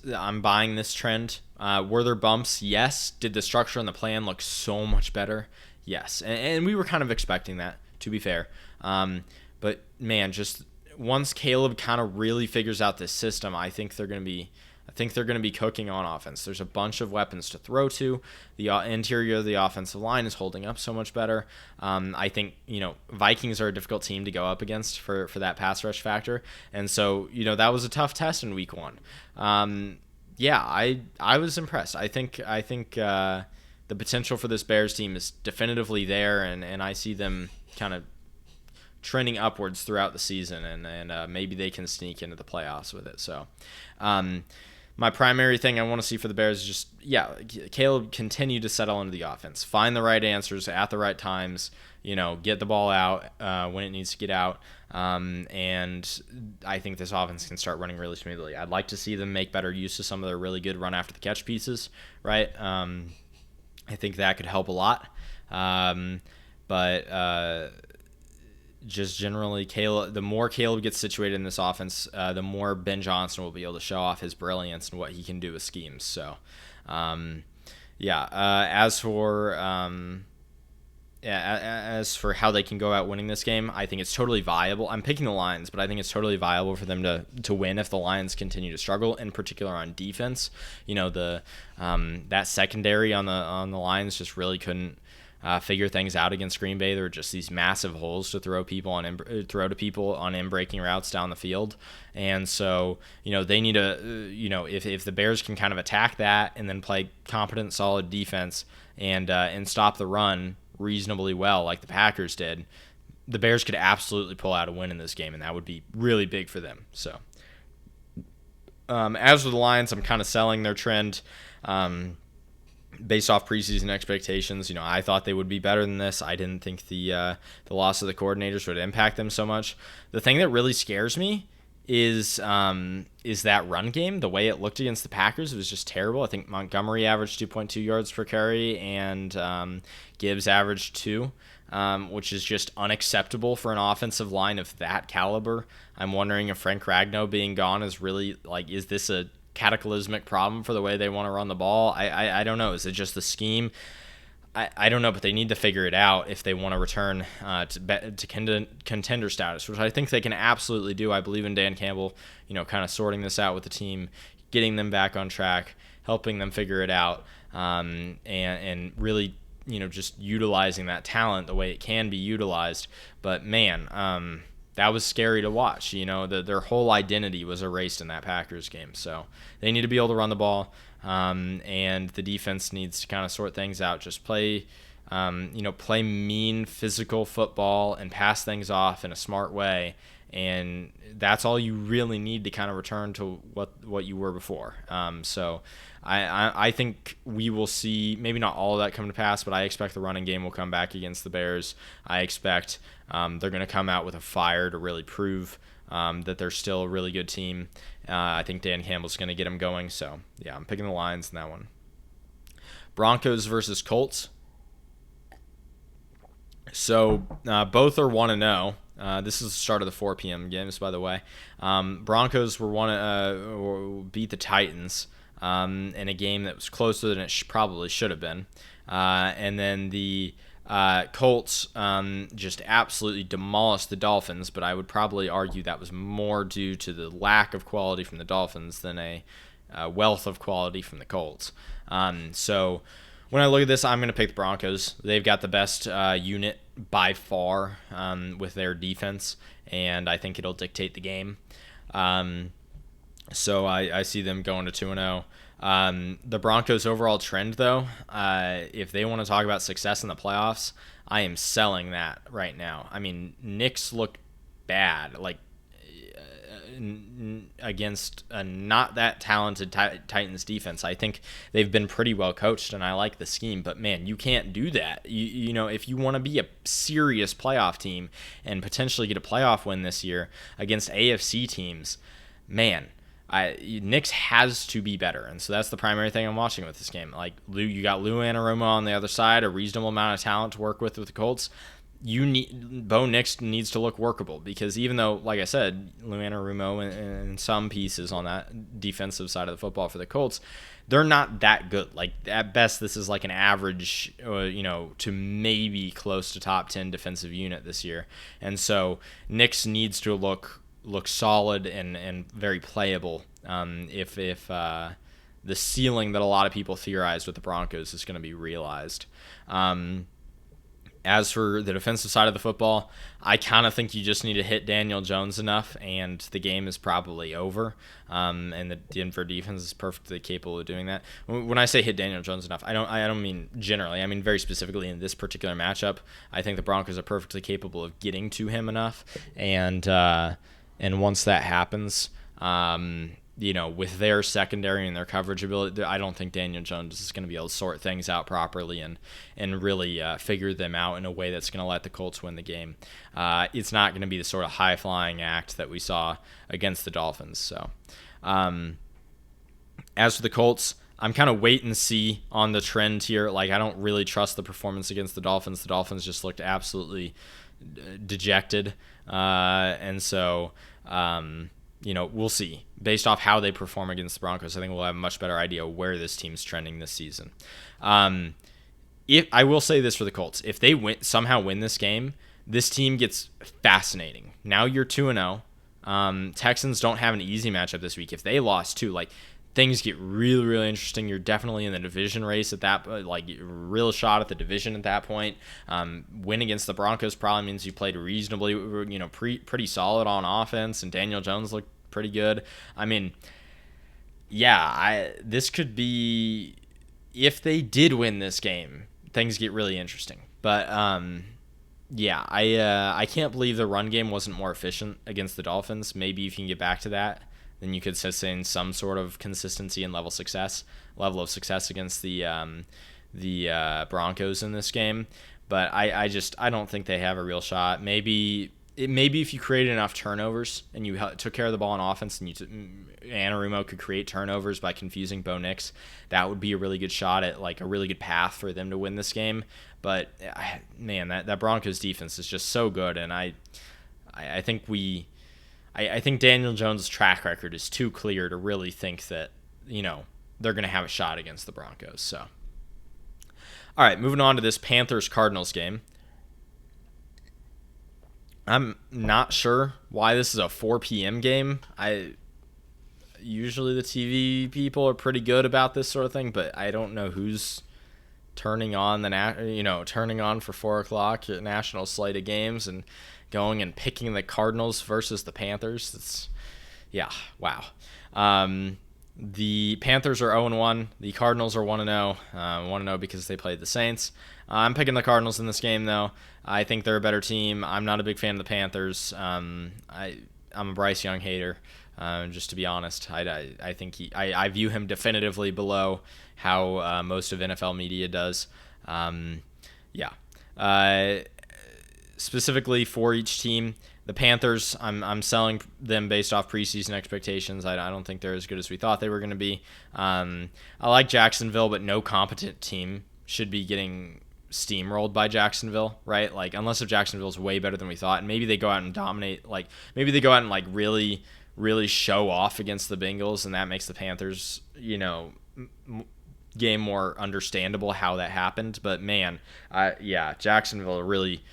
trend. Were there bumps? Yes. Did the structure and the plan look so much better? Yes. And we were kind of expecting that, to be fair. But man, just once Caleb kind of really figures out this system, I think they're going to be think they're going to be cooking on offense. There's a bunch of weapons to throw to. The interior of the offensive line is holding up so much better. I think, Vikings are a difficult team to go up against for that pass rush factor. And so, that was a tough test in week 1. I was impressed. I think the potential for this Bears team is definitively there, and I see them kind of trending upwards throughout the season, and maybe they can sneak into the playoffs with it. So, my primary thing I want to see for the Bears is just, Caleb continue to settle into the offense, find the right answers at the right times, get the ball out when it needs to get out, and I think this offense can start running really smoothly. I'd like to see them make better use of some of their really good run after the catch pieces, right? I think that could help a lot, but just generally, the more Caleb gets situated in this offense, the more Ben Johnson will be able to show off his brilliance and what he can do with schemes. So, as for how they can go out winning this game, I think it's totally viable. I'm picking the Lions, but I think it's totally viable for them to win if the Lions continue to struggle, in particular on defense. That secondary on the Lions just really couldn't figure things out against Green Bay. There were just these massive holes to throw to people on in-breaking routes down the field. And so, they need to, if the Bears can kind of attack that and then play competent, solid defense and stop the run reasonably well like the Packers did, the Bears could absolutely pull out a win in this game, and that would be really big for them. So, as for the Lions, I'm kind of selling their trend. Based off preseason expectations, I thought they would be better than this. I didn't think the loss of the coordinators would impact them so much. The thing that really scares me is that run game. The way it looked against the Packers, it was just terrible. I think Montgomery averaged 2.2 yards per carry, and Gibbs averaged 2, which is just unacceptable for an offensive line of that caliber. I'm wondering if Frank Ragnow being gone is really, is this a cataclysmic problem for the way they want to run the ball? I don't know. Is it just the scheme? I don't know, but they need to figure it out if they want to return to contender status, which I think they can absolutely do. I believe in Dan Campbell, kind of sorting this out with the team, getting them back on track, helping them figure it out, and really, just utilizing that talent the way it can be utilized. But man, that was scary to watch. Their whole identity was erased in that Packers game. So they need to be able to run the ball, and the defense needs to kind of sort things out. Just play mean physical football and pass things off in a smart way. And that's all you really need to kind of return to what you were before. So I think we will see maybe not all of that come to pass, but I expect the running game will come back against the Bears. I expect they're going to come out with a fire to really prove that they're still a really good team. I think Dan Campbell's going to get them going. So, yeah, I'm picking the Lions in that one. Broncos versus Colts. So, both are 1-0. This is the start of the 4 p.m. games, by the way. Broncos beat the Titans in a game that was closer than it probably should have been. And then the Colts just absolutely demolished the Dolphins, but I would probably argue that was more due to the lack of quality from the Dolphins than a wealth of quality from the Colts. So when I look at this, I'm going to pick the Broncos. They've got the best unit by far with their defense, and I think it'll dictate the game. So I see them going to 2-0. The Broncos' overall trend, though, if they want to talk about success in the playoffs, I am selling that right now. I mean, Knicks looked bad, against a not that talented Titans defense. I think they've been pretty well coached, and I like the scheme. But man, you can't do that. You know, if you want to be a serious playoff team and potentially get a playoff win this year against AFC teams, man. Knicks has to be better, and so that's the primary thing I'm watching with this game. You got Lou Anarumo on the other side, a reasonable amount of talent to work with the Colts. Bo Nix needs to look workable, because even though, like I said, Lou Anarumo and some pieces on that defensive side of the football for the Colts, they're not that good. At best, this is like an average, to maybe close to top 10 defensive unit this year, and so Nix needs to look solid and very playable if the ceiling that a lot of people theorized with the Broncos is going to be realized. As for the defensive side of the football, I kind of think you just need to hit Daniel Jones enough, and the game is probably over. And the Denver defense is perfectly capable of doing that. When I say hit Daniel Jones enough, I don't mean generally. I mean very specifically in this particular matchup. I think the Broncos are perfectly capable of getting to him enough, and once that happens, with their secondary and their coverage ability, I don't think Daniel Jones is going to be able to sort things out properly and really figure them out in a way that's going to let the Colts win the game. It's not going to be the sort of high-flying act that we saw against the Dolphins. So, as for the Colts, I'm kind of wait and see on the trend here. Like, I don't really trust the performance against the Dolphins. The Dolphins just looked absolutely dejected. And so, we'll see. Based off how they perform against the Broncos, I think we'll have a much better idea where this team's trending this season. If I will say this for the Colts, if they somehow win this game, this team gets fascinating. Now you're 2-0. Texans don't have an easy matchup this week. If they lost too, things get really, really interesting. You're definitely in the division race at that, real shot at the division at that point. Win against the Broncos probably means you played reasonably, pretty solid on offense, and Daniel Jones looked pretty good. I mean, this could be, if they did win this game, things get really interesting. But I can't believe the run game wasn't more efficient against the Dolphins. Maybe if you can get back to that, then you could sustain some sort of consistency and level of success against the Broncos in this game. But I don't think they have a real shot. Maybe if you created enough turnovers and you took care of the ball on offense, and Anarumo could create turnovers by confusing Bo Nix, that would be a really good shot at a really good path for them to win this game. But man, that Broncos defense is just so good, and I think I think Daniel Jones' track record is too clear to really think that, they're going to have a shot against the Broncos. So, all right, moving on to this Panthers-Cardinals game. I'm not sure why this is a 4 p.m. game. Usually the TV people are pretty good about this sort of thing, but I don't know who's turning on turning on for 4 o'clock at national slate of games and going and picking the Cardinals versus the Panthers. Wow. The Panthers are 0-1. The Cardinals are 1-0. 1-0 because they played the Saints. I'm picking the Cardinals in this game, though. I think they're a better team. I'm not a big fan of the Panthers. I'm a Bryce Young hater, just to be honest. I think I view him definitively below how most of NFL media does. Specifically for each team, the Panthers, I'm selling them based off preseason expectations. I don't think they're as good as we thought they were going to be. I like Jacksonville, but no competent team should be getting steamrolled by Jacksonville, right? Unless if Jacksonville's way better than we thought, and maybe they go out and dominate, maybe they go out and really, really show off against the Bengals, and that makes the Panthers, game more understandable how that happened. But man, Jacksonville really,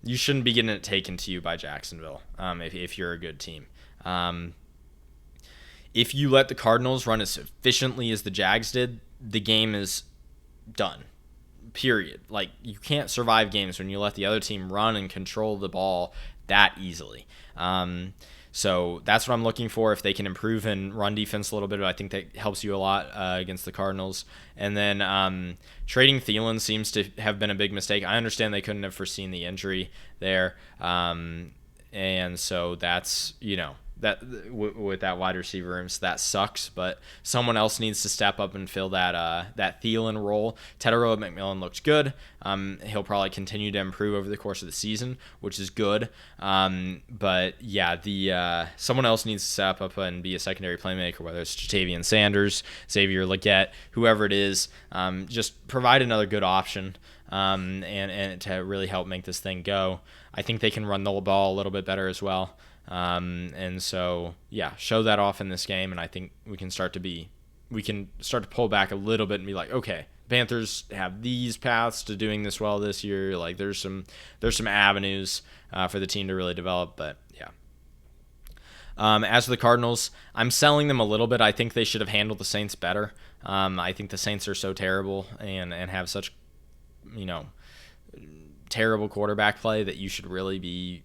you shouldn't be getting it taken to you by Jacksonville if you're a good team. If you let the Cardinals run as efficiently as the Jags did, the game is done. Period. You can't survive games when you let the other team run and control the ball that easily. So that's what I'm looking for. If they can improve in run defense a little bit, I think that helps you a lot against the Cardinals. And then trading Thielen seems to have been a big mistake. I understand they couldn't have foreseen the injury there. And so that's, that with that wide receiver room, so that sucks. But someone else needs to step up and fill that Thielen role. Tedero McMillan looks good. He'll probably continue to improve over the course of the season, which is good. But someone else needs to step up and be a secondary playmaker, whether it's Jatavian Sanders, Xavier Legette, whoever it is. Just provide another good option. And to really help make this thing go. I think they can run the ball a little bit better as well. And so, show that off in this game, and I think we can start to pull back a little bit and be like, okay, Panthers have these paths to doing this well this year. There's some avenues for the team to really develop, but As for the Cardinals, I'm selling them a little bit. I think they should have handled the Saints better. I think the Saints are so terrible and have such, terrible quarterback play that you should really be,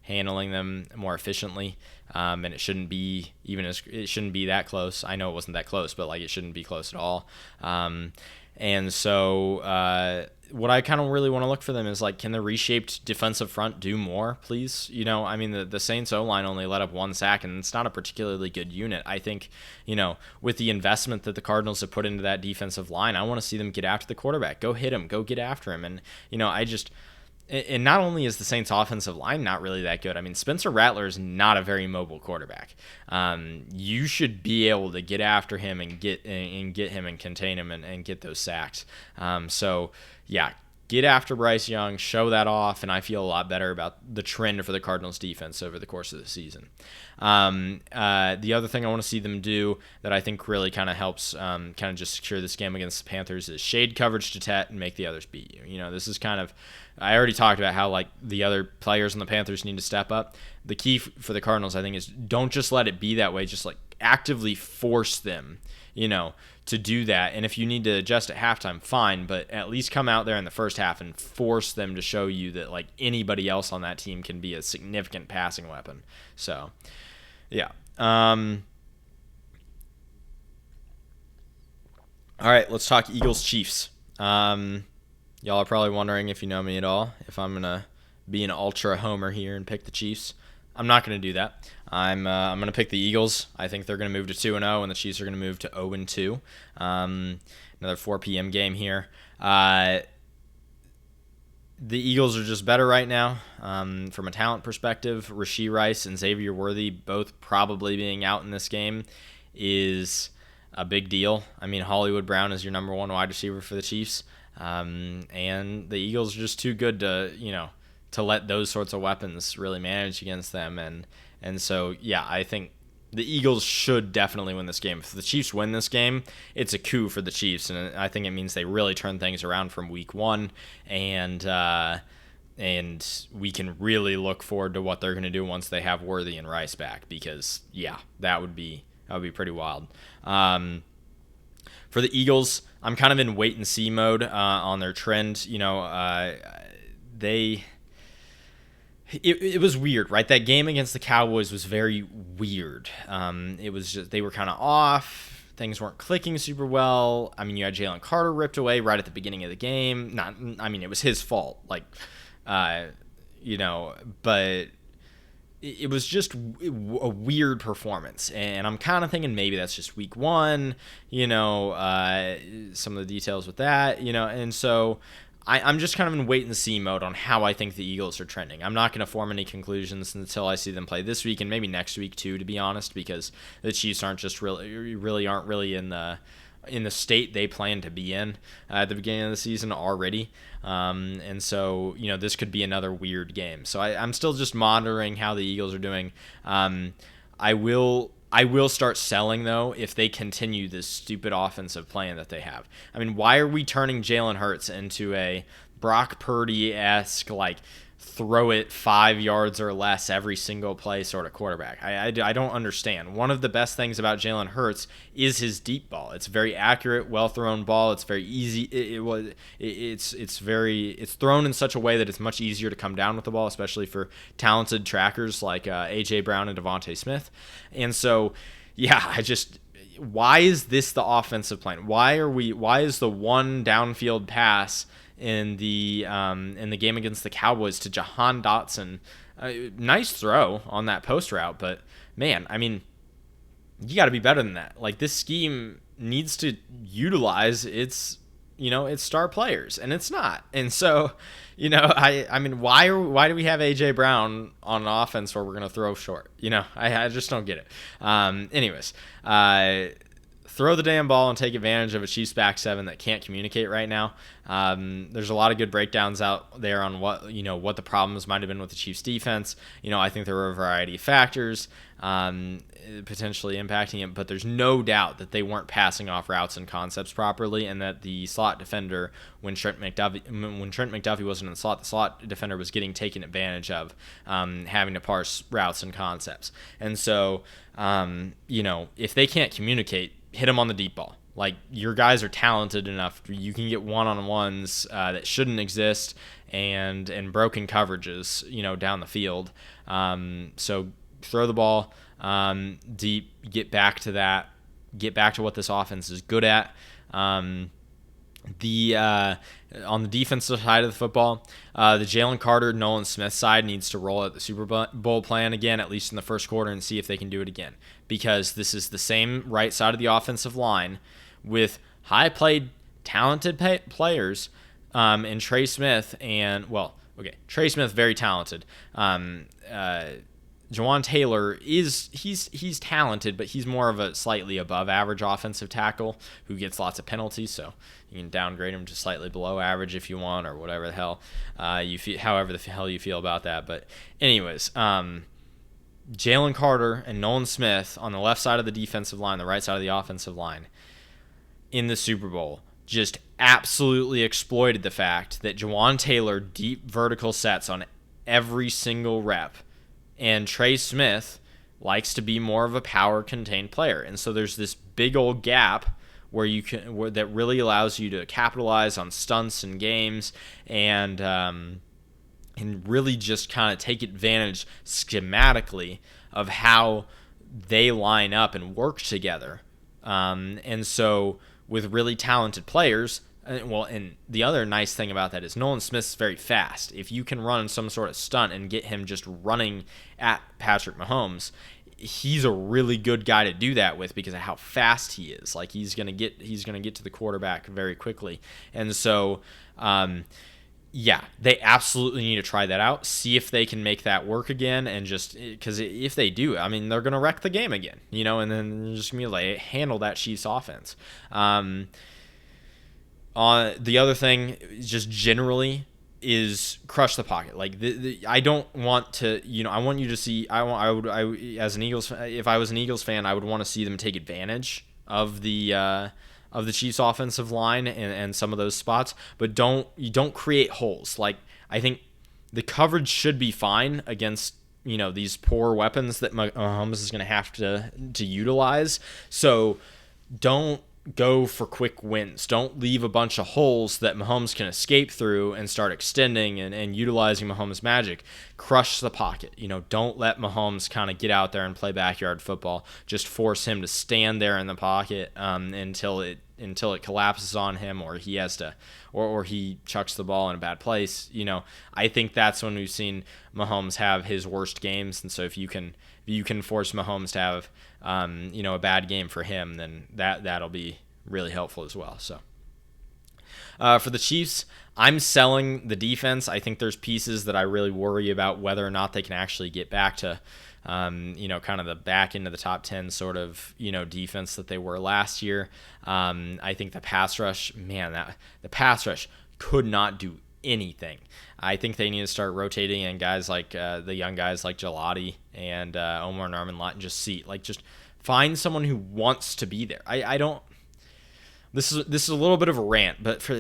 handling them more efficiently. And it shouldn't be that close. I know it wasn't that close, but like it shouldn't be close at all. And so what I kind of really want to look for them is like, can the reshaped defensive front do more, please? The Saints O-line only let up 1 sack, and it's not a particularly good unit. I think, with the investment that the Cardinals have put into that defensive line, I want to see them get after the quarterback. Go hit him. Go get after him. And, and not only is the Saints' offensive line not really that good, I mean, Spencer Rattler is not a very mobile quarterback. You should be able to get after him and get him and contain him and get those sacks. Get after Bryce Young, show that off, and I feel a lot better about the trend for the Cardinals defense over the course of the season. The other thing I want to see them do that I think really kind of helps kind of just secure this game against the Panthers is shade coverage to Tet and make the others beat you. This is kind of, I already talked about how like the other players on the Panthers need to step up. The key for the Cardinals, I think, is don't just let it be that way. Just like actively force them, to do that. And if you need to adjust at halftime, fine, but at least come out there in the first half and force them to show you that like anybody else on that team can be a significant passing weapon. So, yeah. All right, let's talk Eagles-Chiefs. Y'all are probably wondering, if you know me at all, if I'm going to be an ultra homer here and pick the Chiefs. I'm not going to do that. I'm going to pick the Eagles. I think they're going to move to 2-0, and the Chiefs are going to move to 0-2. Another 4 p.m. game here. The Eagles are just better right now from a talent perspective. Rashee Rice and Xavier Worthy both probably being out in this game is a big deal. I mean, Hollywood Brown is your number 1 wide receiver for the Chiefs, and the Eagles are just too good to let those sorts of weapons really manage against them. And so, yeah, I think the Eagles should definitely win this game. If the Chiefs win this game, it's a coup for the Chiefs, and I think it means they really turn things around from week 1, and we can really look forward to what they're going to do once they have Worthy and Rice back, because, yeah, that would be pretty wild. For the Eagles, I'm kind of in wait-and-see mode on their trend. It was weird, right? That game against the Cowboys was very weird. It was just, they were kind of off. Things weren't clicking super well. I mean, you had Jalen Carter ripped away right at the beginning of the game. It was his fault. But it was just a weird performance. And I'm kind of thinking maybe that's just week 1, some of the details with that, and so I'm just kind of in wait-and-see mode on how I think the Eagles are trending. I'm not going to form any conclusions until I see them play this week and maybe next week too, to be honest, because the Chiefs aren't really in the state they plan to be in at the beginning of the season already. And so, this could be another weird game. So I'm still just monitoring how the Eagles are doing. I will start selling, though, if they continue this stupid offensive plan that they have. I mean, why are we turning Jalen Hurts into a Brock Purdy-esque, throw it 5 yards or less every single play sort of quarterback? I don't understand. One of the best things about Jalen Hurts is his deep ball. It's very accurate, well-thrown ball. It's very easy. It's thrown in such a way that it's much easier to come down with the ball, especially for talented trackers like A.J. Brown and Devontae Smith. And so, yeah, why is this the offensive plan? Why is the one downfield pass in the game against the Cowboys to Jahan Dotson? Nice throw on that post route, but man, I mean, you got to be better than that. This scheme needs to utilize its star players, and it's not. And so, I mean, why do we have AJ Brown on an offense where we're gonna throw short? I just don't get it. Anyways, throw the damn ball and take advantage of a Chiefs back seven that can't communicate right now. There's a lot of good breakdowns out there on what the problems might have been with the Chiefs defense. I think there were a variety of factors potentially impacting it, but there's no doubt that they weren't passing off routes and concepts properly, and that the slot defender, when Trent McDuffie wasn't in the slot defender was getting taken advantage of, having to parse routes and concepts. And so, if they can't communicate, hit them on the deep ball. Like, your guys are talented enough, you can get one-on-ones that shouldn't exist, and broken coverages, down the field. So throw the ball deep, get back to what this offense is good at. On the defensive side of the football, the Jalen Carter, Nolan Smith side needs to roll out the Super Bowl plan again, at least in the first quarter, and see if they can do it again. Because this is the same right side of the offensive line with high-played, talented players, and Trey Smith, Trey Smith, very talented. Jawan Taylor he's talented, but he's more of a slightly above average offensive tackle who gets lots of penalties, so you can downgrade him to slightly below average if you want, or whatever the hell however the hell you feel about that. But anyways, Jalen Carter and Nolan Smith on the left side of the defensive line, the right side of the offensive line in the Super Bowl just absolutely exploited the fact that Jawan Taylor deep vertical sets on every single rep, and Trey Smith likes to be more of a power-contained player. And so there's this big old gap where that really allows you to capitalize on stunts and games, and really just kind of take advantage schematically of how they line up and work together. And so with really talented players, and the other nice thing about that is Nolan Smith's very fast. If you can run some sort of stunt and get him just running at Patrick Mahomes, he's a really good guy to do that with because of how fast he is. Like, he's gonna get to the quarterback very quickly. And so, they absolutely need to try that out. See if they can make that work again, and just because if they do, I mean, they're gonna wreck the game again, and then they're just gonna be like, handle that Chiefs offense. The other thing, just generally, is crush the pocket. Like, I don't want to, I want you to see. As an Eagles, if I was an Eagles fan, I would want to see them take advantage of the Chiefs' offensive line and some of those spots, but you don't create holes. Like, I think the coverage should be fine against these poor weapons that Mahomes is going to have to utilize. So don't go for quick wins. Don't leave a bunch of holes that Mahomes can escape through and start extending and utilizing Mahomes' magic. Crush the pocket. Don't let Mahomes kind of get out there and play backyard football. Just force him to stand there in the pocket until it collapses on him, or he has to, or he chucks the ball in a bad place. I think that's when we've seen Mahomes have his worst games. And so if you can force Mahomes to have a bad game for him, then that'll be really helpful as well. So for the Chiefs, I'm selling the defense. I think there's pieces that I really worry about whether or not they can actually get back to kind of the back into the top 10 sort of, defense that they were last year. I think the pass rush, the pass rush could not do anything. I think they need to start rotating in guys like the young guys like Gelati and Omar Narman-Lott, and just find someone who wants to be there. I don't. This is a little bit of a rant, but for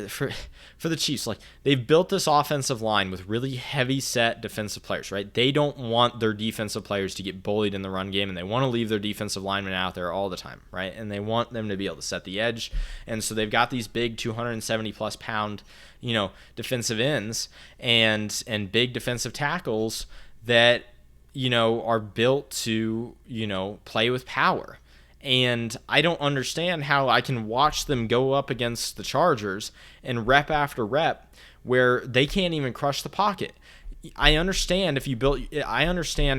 the Chiefs, like, they've built this offensive line with really heavy set defensive players, right? They don't want their defensive players to get bullied in the run game, and they want to leave their defensive linemen out there all the time, right? And they want them to be able to set the edge. And so they've got these big 270 plus pound, defensive ends and big defensive tackles that, are built to, play with power. And I don't understand how I can watch them go up against the Chargers and rep after rep where they can't even crush the pocket. I understand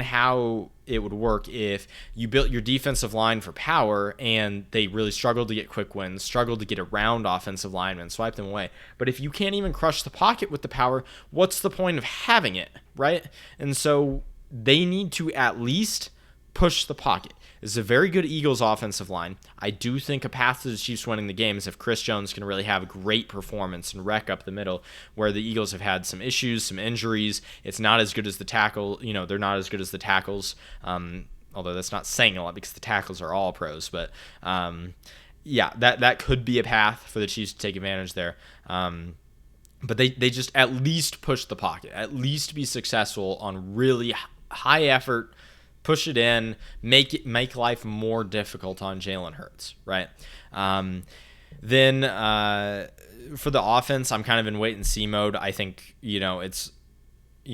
how it would work if you built your defensive line for power and they really struggled to get quick wins, struggled to get around offensive linemen, swipe them away. But if you can't even crush the pocket with the power, what's the point of having it, right? And so they need to at least push the pocket. This is a very good Eagles offensive line. I do think a path to the Chiefs winning the game is if Chris Jones can really have a great performance and wreck up the middle, where the Eagles have had some issues, some injuries. It's not as good as the tackle. They're not as good as the tackles, although that's not saying a lot because the tackles are all pros. But, that could be a path for the Chiefs to take advantage there. But they just at least push the pocket, at least be successful on really high effort, push it in, make life more difficult on Jalen Hurts, right? Then for the offense, I'm kind of in wait and see mode. I think it's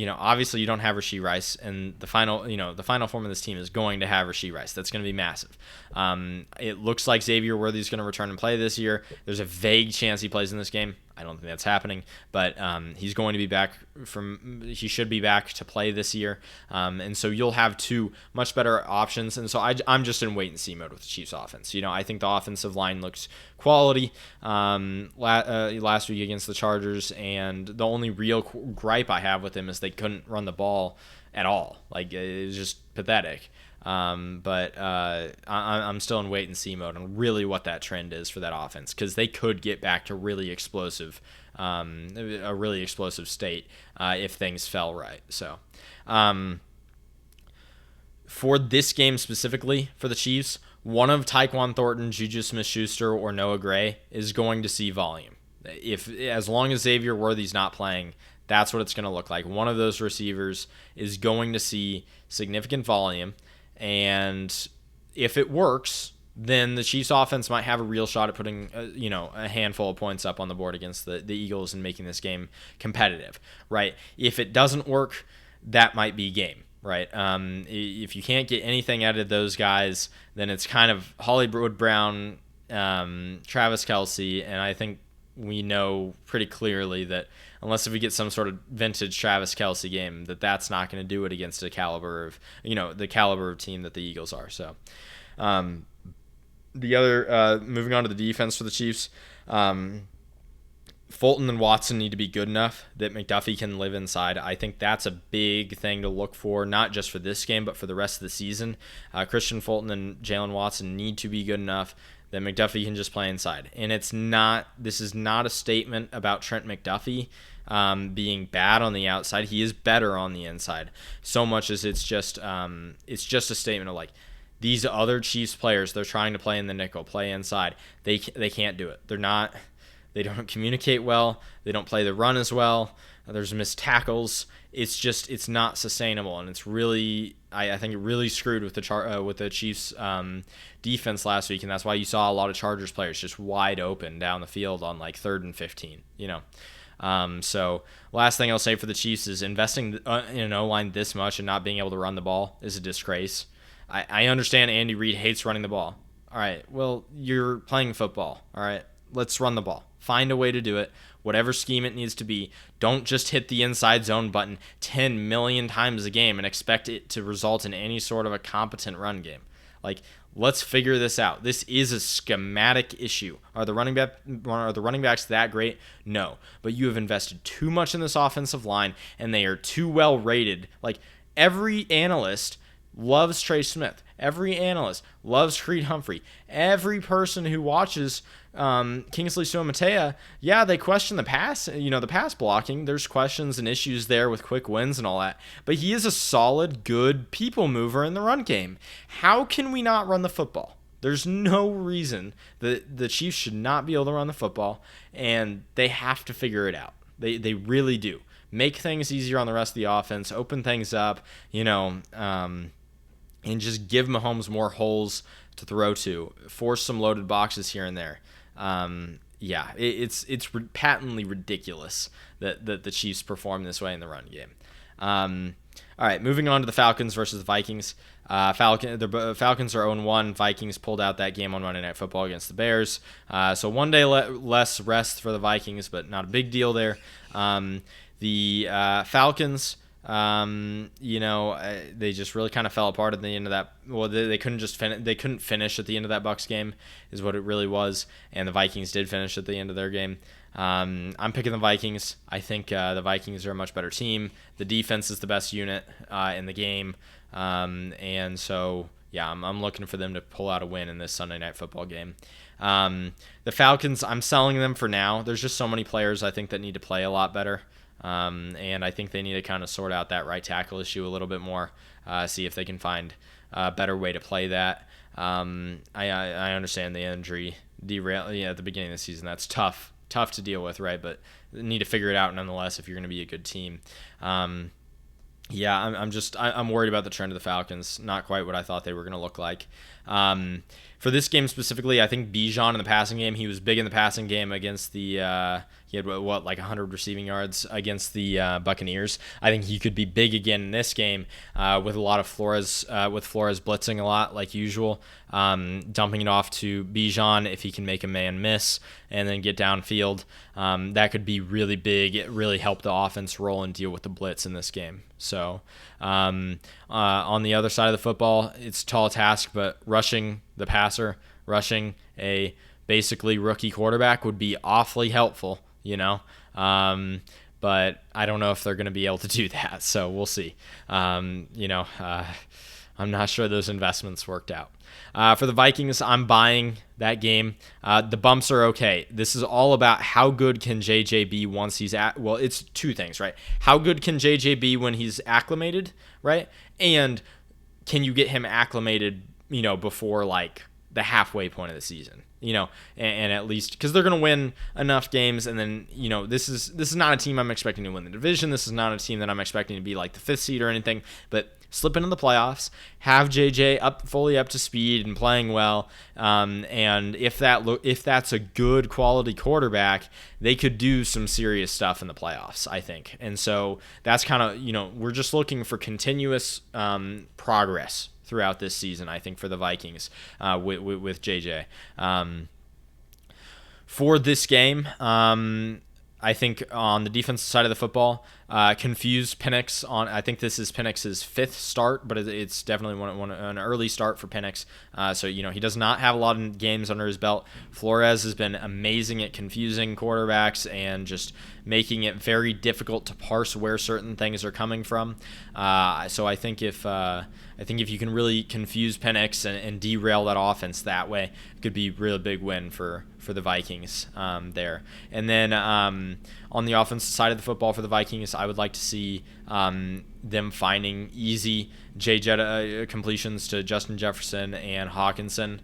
obviously you don't have Rashee Rice, and the final form of this team is going to have Rashee Rice. That's going to be massive. It looks like Xavier Worthy's going to return and play this year. There's a vague chance he plays in this game. I don't think that's happening, but he's going to be back he should be back to play this year. And so you'll have two much better options. And so I'm just in wait and see mode with the Chiefs offense. I think the offensive line looks quality last week against the Chargers, and the only real gripe I have with them is they couldn't run the ball at all. Like, it was just pathetic. But I'm still in wait and see mode on really what that trend is for that offense, because they could get back to a really explosive state if things fell right. So for this game specifically for the Chiefs, one of Tyquan Thornton, Juju Smith-Schuster, or Noah Gray is going to see volume. As long as Xavier Worthy's not playing, that's what it's going to look like. One of those receivers is going to see significant volume. And if it works, then the Chiefs offense might have a real shot at putting a handful of points up on the board against the Eagles and making this game competitive, right? If it doesn't work, that might be game, right? If you can't get anything out of those guys, then it's kind of Hollywood Brown, Travis Kelce, and I think we know pretty clearly that unless if we get some sort of vintage Travis Kelce game, that's not going to do it against the caliber of team that the Eagles are. So, the other moving on to the defense for the Chiefs, Fulton and Watson need to be good enough that McDuffie can live inside. I think that's a big thing to look for, not just for this game, but for the rest of the season. Christian Fulton and Jalen Watson need to be good enough that McDuffie can just play inside. And this is not a statement about Trent McDuffie being bad on the outside. He is better on the inside, so much as it's just a statement of like, these other Chiefs players, they're trying to play in the nickel, play inside. They can't do it. They don't communicate well. They don't play the run as well. There's missed tackles. It's not sustainable, and it's really, I think it really screwed with the Chiefs defense last week, and that's why you saw a lot of Chargers players just wide open down the field on like 3rd and 15. So last thing I'll say for the Chiefs is investing in an O-line this much and not being able to run the ball is a disgrace. I understand Andy Reid hates running the ball. All right, well, you're playing football. All right, let's run the ball. Find a way to do it, whatever scheme it needs to be. Don't just hit the inside zone button 10 million times a game and expect it to result in any sort of a competent run game. Like, let's figure this out. This is a schematic issue. Are the running backs that great? No. But you have invested too much in this offensive line, and they are too well rated. Like, every analyst loves Trey Smith. Every analyst loves Creed Humphrey. Every person who watches Kingsley Suamataia, they question the pass blocking. There's questions and issues there with quick wins and all that. But he is a solid, good people mover in the run game. How can we not run the football? There's no reason that the Chiefs should not be able to run the football, and they have to figure it out. They really do. Make things easier on the rest of the offense, open things up, and just give Mahomes more holes to throw to, force some loaded boxes here and there. It's patently ridiculous that the Chiefs perform this way in the run game. All right, moving on to the Falcons versus the Vikings. Falcons are 0-1. Vikings pulled out that game on Monday Night Football against the Bears. So one day less rest for the Vikings, but not a big deal there. The Falcons They just really kind of fell apart at the end of that. Well, they couldn't they couldn't finish at the end of that Bucs game, is what it really was. And the Vikings did finish at the end of their game. I'm picking the Vikings. I think the Vikings are a much better team. The defense is the best unit in the game, and so yeah, I'm looking for them to pull out a win in this Sunday Night Football game. The Falcons, I'm selling them for now. There's just so many players I think that need to play a lot better. And I think they need to kind of sort out that right tackle issue a little bit more, see if they can find a better way to play that. I understand the injury derail at the beginning of the season. That's tough to deal with, right? But need to figure it out nonetheless if you're going to be a good team. I'm worried about the trend of the Falcons. Not quite what I thought they were going to look like. For this game specifically, I think Bijan in the passing game, he was big in the passing game against the he had like 100 receiving yards against the Buccaneers. I think he could be big again in this game with a lot of Flores blitzing a lot like usual, dumping it off to Bijan if he can make a man miss and then get downfield. That could be really big. It really helped the offense roll and deal with the blitz in this game. So on the other side of the football, it's a tall task, but rushing the passer, rushing a basically rookie quarterback would be awfully helpful, but I don't know if they're going to be able to do that, so we'll see. I'm not sure those investments worked out. For the Vikings, I'm buying that game. The bumps are okay. This is all about how good can JJ be once he's it's two things, right? How good can JJ be when he's acclimated, right? And can you get him acclimated, before like the halfway point of the season, and at least because they're going to win enough games. And then, this is not a team I'm expecting to win the division. This is not a team that I'm expecting to be like the 5th seed or anything, but slip into the playoffs, have JJ fully up to speed and playing well. And if that's a good quality quarterback, they could do some serious stuff in the playoffs, I think. And so that's kind of, we're just looking for continuous progress throughout this season, I think, for the Vikings with JJ. For this game, I think on the defensive side of the football, confused Penix on. I think this is Penix's 5th start, but it's definitely an early start for Penix. So he does not have a lot of games under his belt. Flores has been amazing at confusing quarterbacks and just making it very difficult to parse where certain things are coming from. So I think if you can really confuse Penix and derail that offense that way, it could be a real big win for the Vikings there. And then on the offensive side of the football for the Vikings, I would like to see them finding easy J-Jet completions to Justin Jefferson and Hawkinson.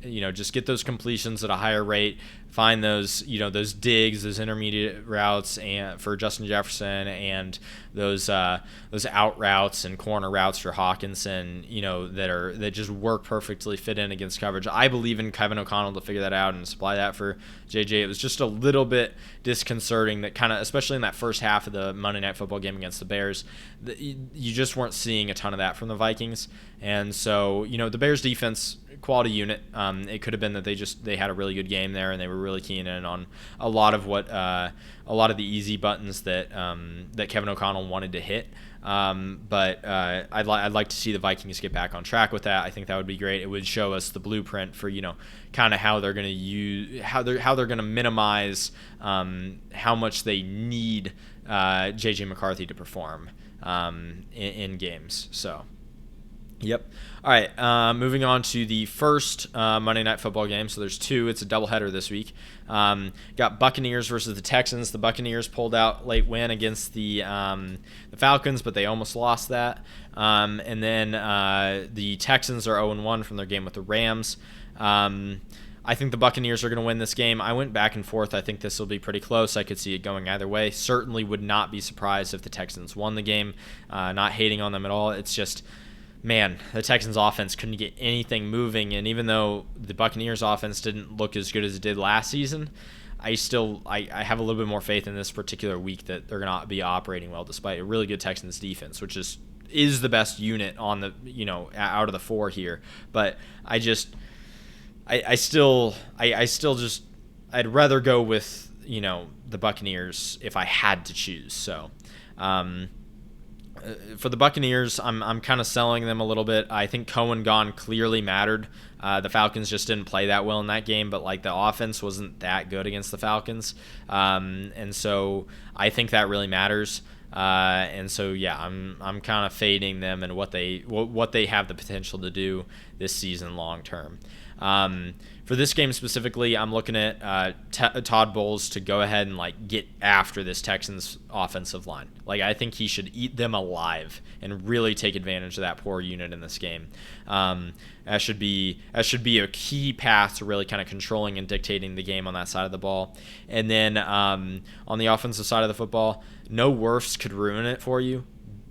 Just get those completions at a higher rate. Find those, those digs, those intermediate routes, and for Justin Jefferson, and those out routes and corner routes for Hawkinson, that just work perfectly, fit in against coverage. I believe in Kevin O'Connell to figure that out and supply that for JJ. It was just a little bit disconcerting that kind of, especially in that first half of the Monday Night Football game against the Bears, you just weren't seeing a ton of that from the Vikings. And so, the Bears defense, quality unit. It could have been that they had a really good game there and they were really keen in on a lot of the easy buttons that Kevin O'Connell wanted to hit. But I'd like to see the Vikings get back on track with that. I think that would be great. It would show us the blueprint for kind of how they're going to use how they're going to minimize how much they need JJ McCarthy to perform in games. So. Yep. All right. Moving on to the first Monday Night Football game. So there's 2. It's a doubleheader this week. Got Buccaneers versus the Texans. The Buccaneers pulled out late win against the Falcons, but they almost lost that. And then the Texans are 0-1 from their game with the Rams. I think the Buccaneers are going to win this game. I went back and forth. I think this will be pretty close. I could see it going either way. Certainly would not be surprised if the Texans won the game. Not hating on them at all. It's just, man, the Texans offense couldn't get anything moving, and even though the Buccaneers offense didn't look as good as it did last season, I have a little bit more faith in this particular week that they're going to be operating well despite a really good Texans defense, which is the best unit on the out of the 4 here. But I'd rather go with the Buccaneers if I had to choose. So for the Buccaneers, I'm kind of selling them a little bit. I think Cohen gone clearly mattered. The Falcons just didn't play that well in that game, but like the offense wasn't that good against the Falcons, and so I think that really matters. And so yeah, I'm kind of fading them and what they have the potential to do this season long term. For this game specifically, I'm looking at Todd Bowles to go ahead and like get after this Texans offensive line. Like I think he should eat them alive and really take advantage of that poor unit in this game. That should be a key path to really kind of controlling and dictating the game on that side of the ball. And then on the offensive side of the football, no worse could ruin it for you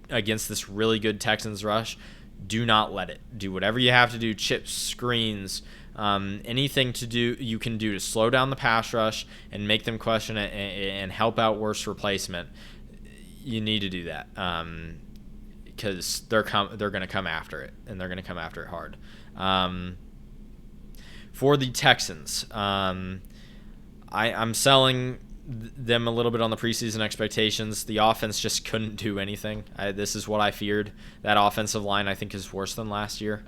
against this really good Texans rush. Do not let it. Do whatever you have to do, chips, screens, anything you can do to slow down the pass rush and make them question it and help out worse replacement. You need to do that because they're going to come after it, and they're going to come after it hard. For the Texans, I'm selling them a little bit on the preseason expectations. The offense just couldn't do anything. This is what I feared. That offensive line, I think, is worse than last year.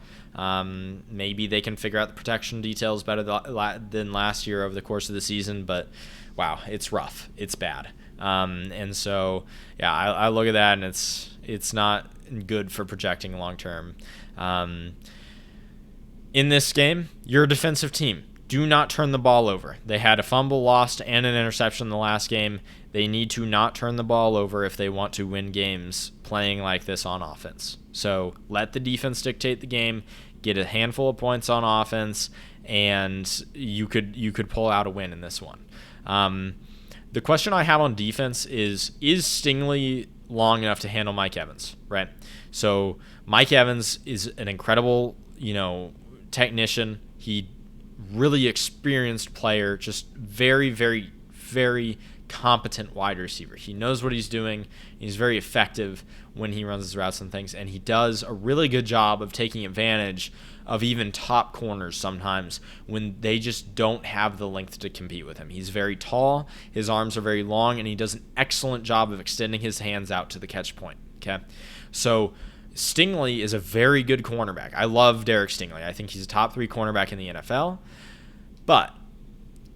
Maybe they can figure out the protection details better than last year over the course of the season, but wow, it's rough. It's bad. And so, yeah, I look at that, and it's not good for projecting long term. In this game, you're a defensive team. Do not turn the ball over. They had a fumble lost and an interception in the last game. They need to not turn the ball over if they want to win games playing like this on offense. So let the defense dictate the game, get a handful of points on offense, and you could pull out a win in this one. The question I have on defense is Stingley long enough to handle Mike Evans, right? So Mike Evans is an incredible, technician. He really experienced player, just very, very, very competent wide receiver. He knows what he's doing. He's very effective when he runs his routes and things, and he does a really good job of taking advantage of even top corners sometimes when they just don't have the length to compete with him. He's very tall, his arms are very long, and he does an excellent job of extending his hands out to the catch point. Okay, so Stingley is a very good cornerback. I love Derek Stingley. I think he's a top 3 cornerback in the NFL. But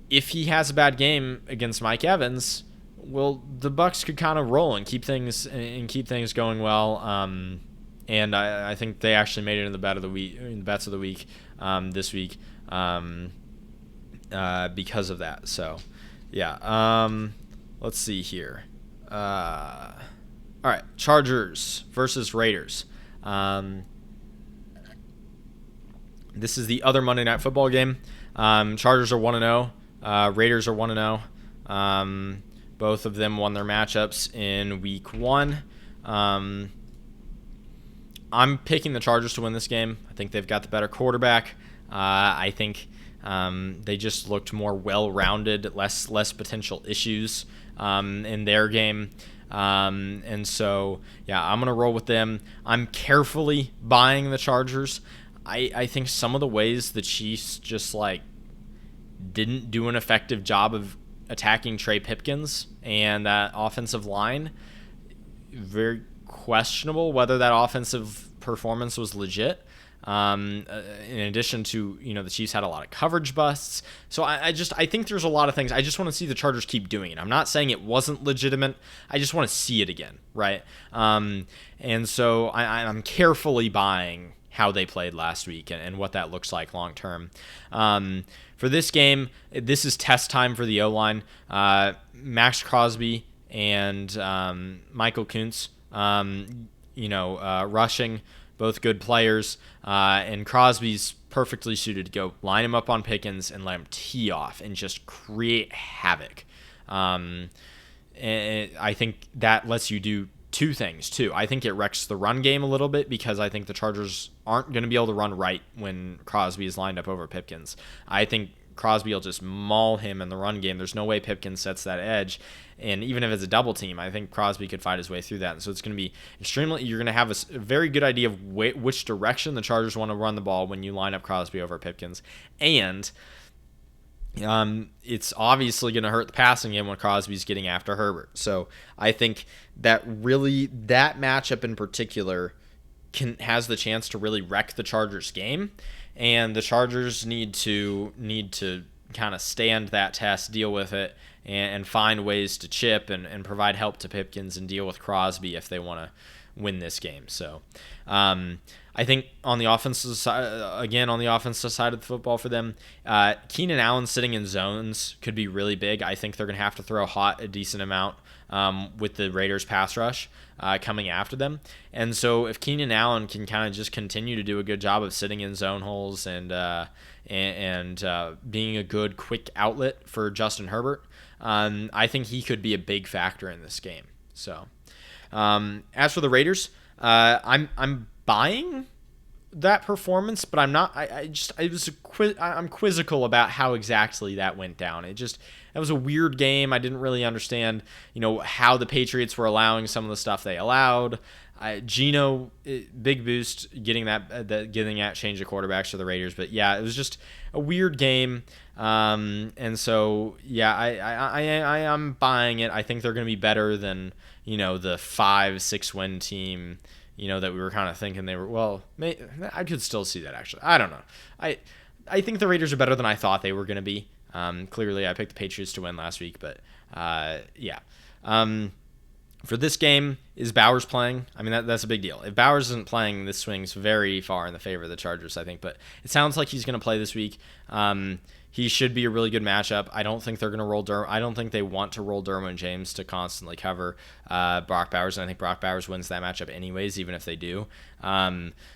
if he has a bad game against Mike Evans, well, the Bucs could kind of roll and keep things going well. And I think they actually made it in the bets of the week this week because of that. So, yeah. Let's see here. All right, Chargers versus Raiders. This is the other Monday Night Football game. Chargers are 1-0. Raiders are 1-0. Both of them won their matchups in week 1. I'm picking the Chargers to win this game. I think they've got the better quarterback. I think they just looked more well-rounded, less potential issues in their game. And so, yeah, I'm going to roll with them. I'm carefully buying the Chargers. I think some of the ways the Chiefs just didn't do an effective job of attacking Trey Pipkins and that offensive line, very questionable whether that offensive performance was legit. In addition to, the Chiefs had a lot of coverage busts. So I think there's a lot of things. I just want to see the Chargers keep doing it. I'm not saying it wasn't legitimate. I just want to see it again, right? And so I'm carefully buying how they played last week and what that looks like long term. For this game, this is test time for the O-line. Max Crosby and Michael Kuntz, rushing, both good players, and Crosby's perfectly suited to go line him up on Pickens and let him tee off and just create havoc. And I think that lets you do two things, too. I think it wrecks the run game a little bit because I think the Chargers aren't going to be able to run right when Crosby is lined up over Pipkins. I think Crosby will just maul him in the run game. There's no way Pipkins sets that edge. And even if it's a double team, I think Crosby could fight his way through that. And so it's going to be you're going to have a very good idea of which direction the Chargers want to run the ball when you line up Crosby over Pipkins. And It's obviously going to hurt the passing game when Crosby's getting after Herbert. So I think that matchup in particular has the chance to really wreck the Chargers game, and the Chargers need to kind of stand that test, deal with it, and find ways to chip and provide help to Pipkins and deal with Crosby if they want to win this game. So I think on the offensive side, on the offensive side of the football for them, Keenan Allen sitting in zones could be really big. I think they're going to have to throw a decent amount with the Raiders pass rush coming after them. And so if Keenan Allen can kind of just continue to do a good job of sitting in zone holes and being a good quick outlet for Justin Herbert, I think he could be a big factor in this game. So as for the Raiders, I'm buying that performance, but I'm not. I'm quizzical about how exactly that went down. That was a weird game. I didn't really understand, how the Patriots were allowing some of the stuff they allowed. Geno, big boost getting that change of quarterbacks for the Raiders, but yeah, it was just a weird game. And so yeah, I'm buying it. I think they're going to be better than the 5-6 win team. That we were kind of thinking they were. Well, I could still see that actually. I don't know. I think the Raiders are better than I thought they were going to be. Clearly, I picked the Patriots to win last week, but yeah. For this game, is Bowers playing? I mean, that's a big deal. If Bowers isn't playing, this swings very far in the favor of the Chargers, I think. But it sounds like he's going to play this week. He should be a really good matchup. I don't think they're going to roll I don't think they want to roll Derwin James to constantly cover Brock Bowers, and I think Brock Bowers wins that matchup anyways, even if they do.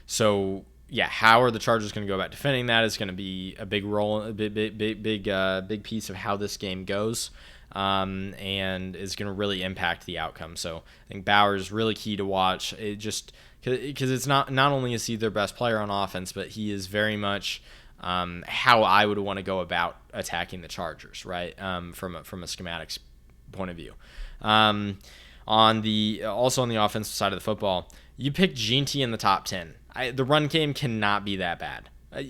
So yeah, how are the Chargers going to go about defending that is going to be a big role, a big piece of how this game goes, and is going to really impact the outcome. So I think Bowers is really key to watch. It just because it's not only is he their best player on offense, but he is very much how I would want to go about attacking the Chargers, right? From a schematics point of view. On the offensive side of the football, you picked G&T in the top 10. The run game cannot be that bad. I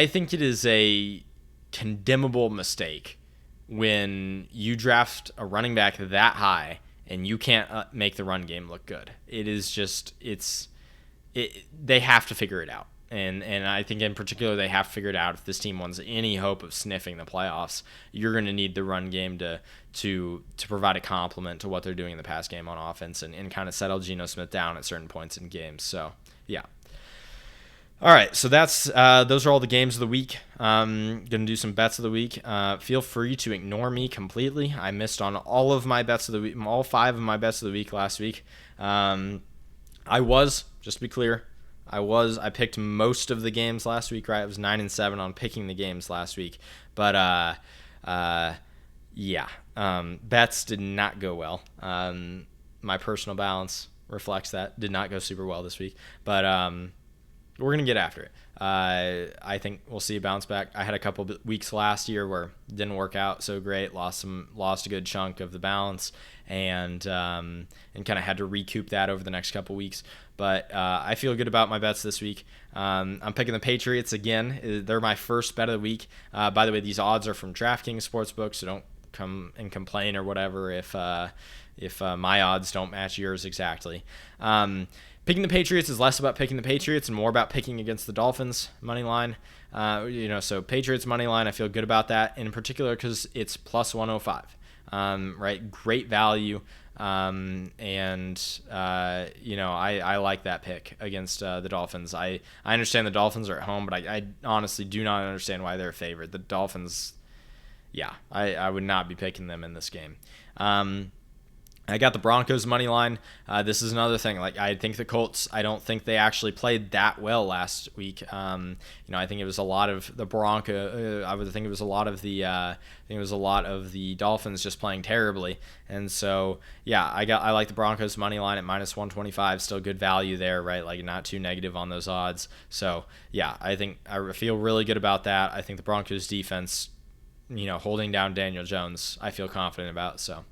think it is a condemnable mistake when you draft a running back that high and you can't make the run game look good. It is just they have to figure it out. And I think in particular they have to figure it out if this team wants any hope of sniffing the playoffs. You're going to need the run game to provide a complement to what they're doing in the pass game on offense and kind of settle Geno Smith down at certain points in games. So, yeah. All right, so that's those are all the games of the week. Going to do some bets of the week. Feel free to ignore me completely. I missed on all of my bets of the week, all 5 of my bets of the week last week. Just to be clear, I picked most of the games last week, right? I was 9-7 on picking the games last week. But, bets did not go well. My personal balance reflects that. Did not go super well this week. But we're going to get after it. I think we'll see a bounce back. I had a couple weeks last year where it didn't work out so great, lost a good chunk of the balance, and kind of had to recoup that over the next couple weeks. But I feel good about my bets this week. I'm picking the Patriots again. They're my first bet of the week. By the way, these odds are from DraftKings Sportsbook, so don't come and complain or whatever if my odds don't match yours exactly. Picking the Patriots is less about picking the Patriots and more about picking against the Dolphins money line. So Patriots money line, I feel good about that in particular because it's plus 105. Right, great value. I like that pick against the Dolphins. I understand the Dolphins are at home, but I honestly do not understand why they're favored. The Dolphins, I would not be picking them in this game. I got the Broncos money line. This is another thing. Like I think the Colts. I don't think they actually played that well last week. I think it was a lot of the I would think it was a lot of the. I think it was a lot of the Dolphins just playing terribly. And so I like the Broncos money line at minus 125. Still good value there, right? Like not too negative on those odds. So I think I feel really good about that. I think the Broncos defense holding down Daniel Jones, I feel confident about. So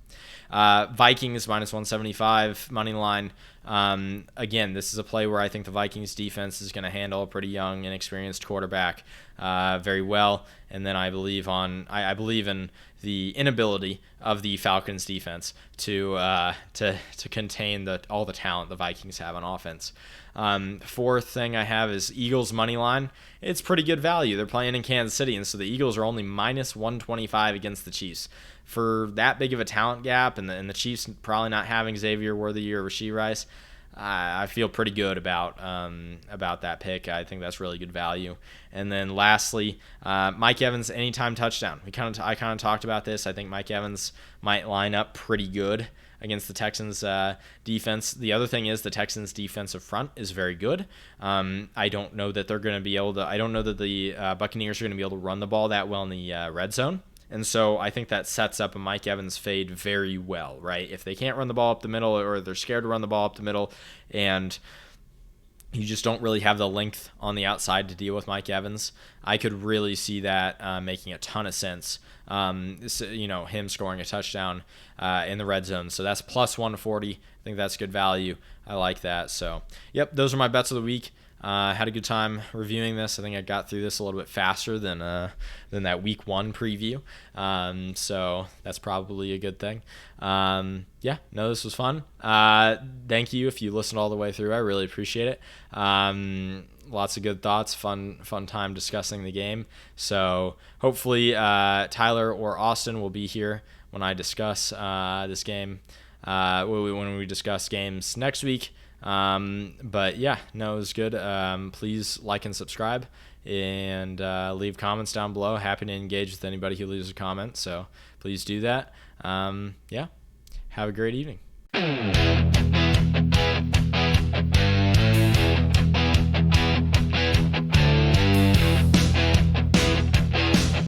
Vikings minus 175 money line. Again, this is a play where I think the Vikings defense is going to handle a pretty young, inexperienced quarterback very well. And then I believe in the inability of the Falcons defense to contain all the talent the Vikings have on offense. Fourth thing I have is Eagles money line. It's pretty good value. They're playing in Kansas City, and so the Eagles are only minus 125 against the Chiefs. For that big of a talent gap, and the Chiefs probably not having Xavier Worthy or Rashee Rice, I feel pretty good about that pick. I think that's really good value. And then lastly, Mike Evans anytime touchdown. I kind of talked about this. I think Mike Evans might line up pretty good against the Texans defense. The other thing is the Texans defensive front is very good. I don't know that they're going to be able to. I don't know that the Buccaneers are going to be able to run the ball that well in the red zone. And so I think that sets up a Mike Evans fade very well, right? If they can't run the ball up the middle, or they're scared to run the ball up the middle, and you just don't really have the length on the outside to deal with Mike Evans, I could really see that making a ton of sense. Him scoring a touchdown in the red zone. So that's plus 140. I think that's good value. I like that. So, yep, those are my bets of the week. Had a good time reviewing this. I think I got through this a little bit faster than that week 1 preview. So that's probably a good thing. This was fun. Thank you if you listened all the way through. I really appreciate it. Lots of good thoughts, fun time discussing the game. So hopefully Tyler or Austin will be here when I discuss this game, when we discuss games next week. But yeah, no, it was good. Please like and subscribe, and leave comments down below. Happy to engage with anybody who leaves a comment, so please do that. Have a great evening.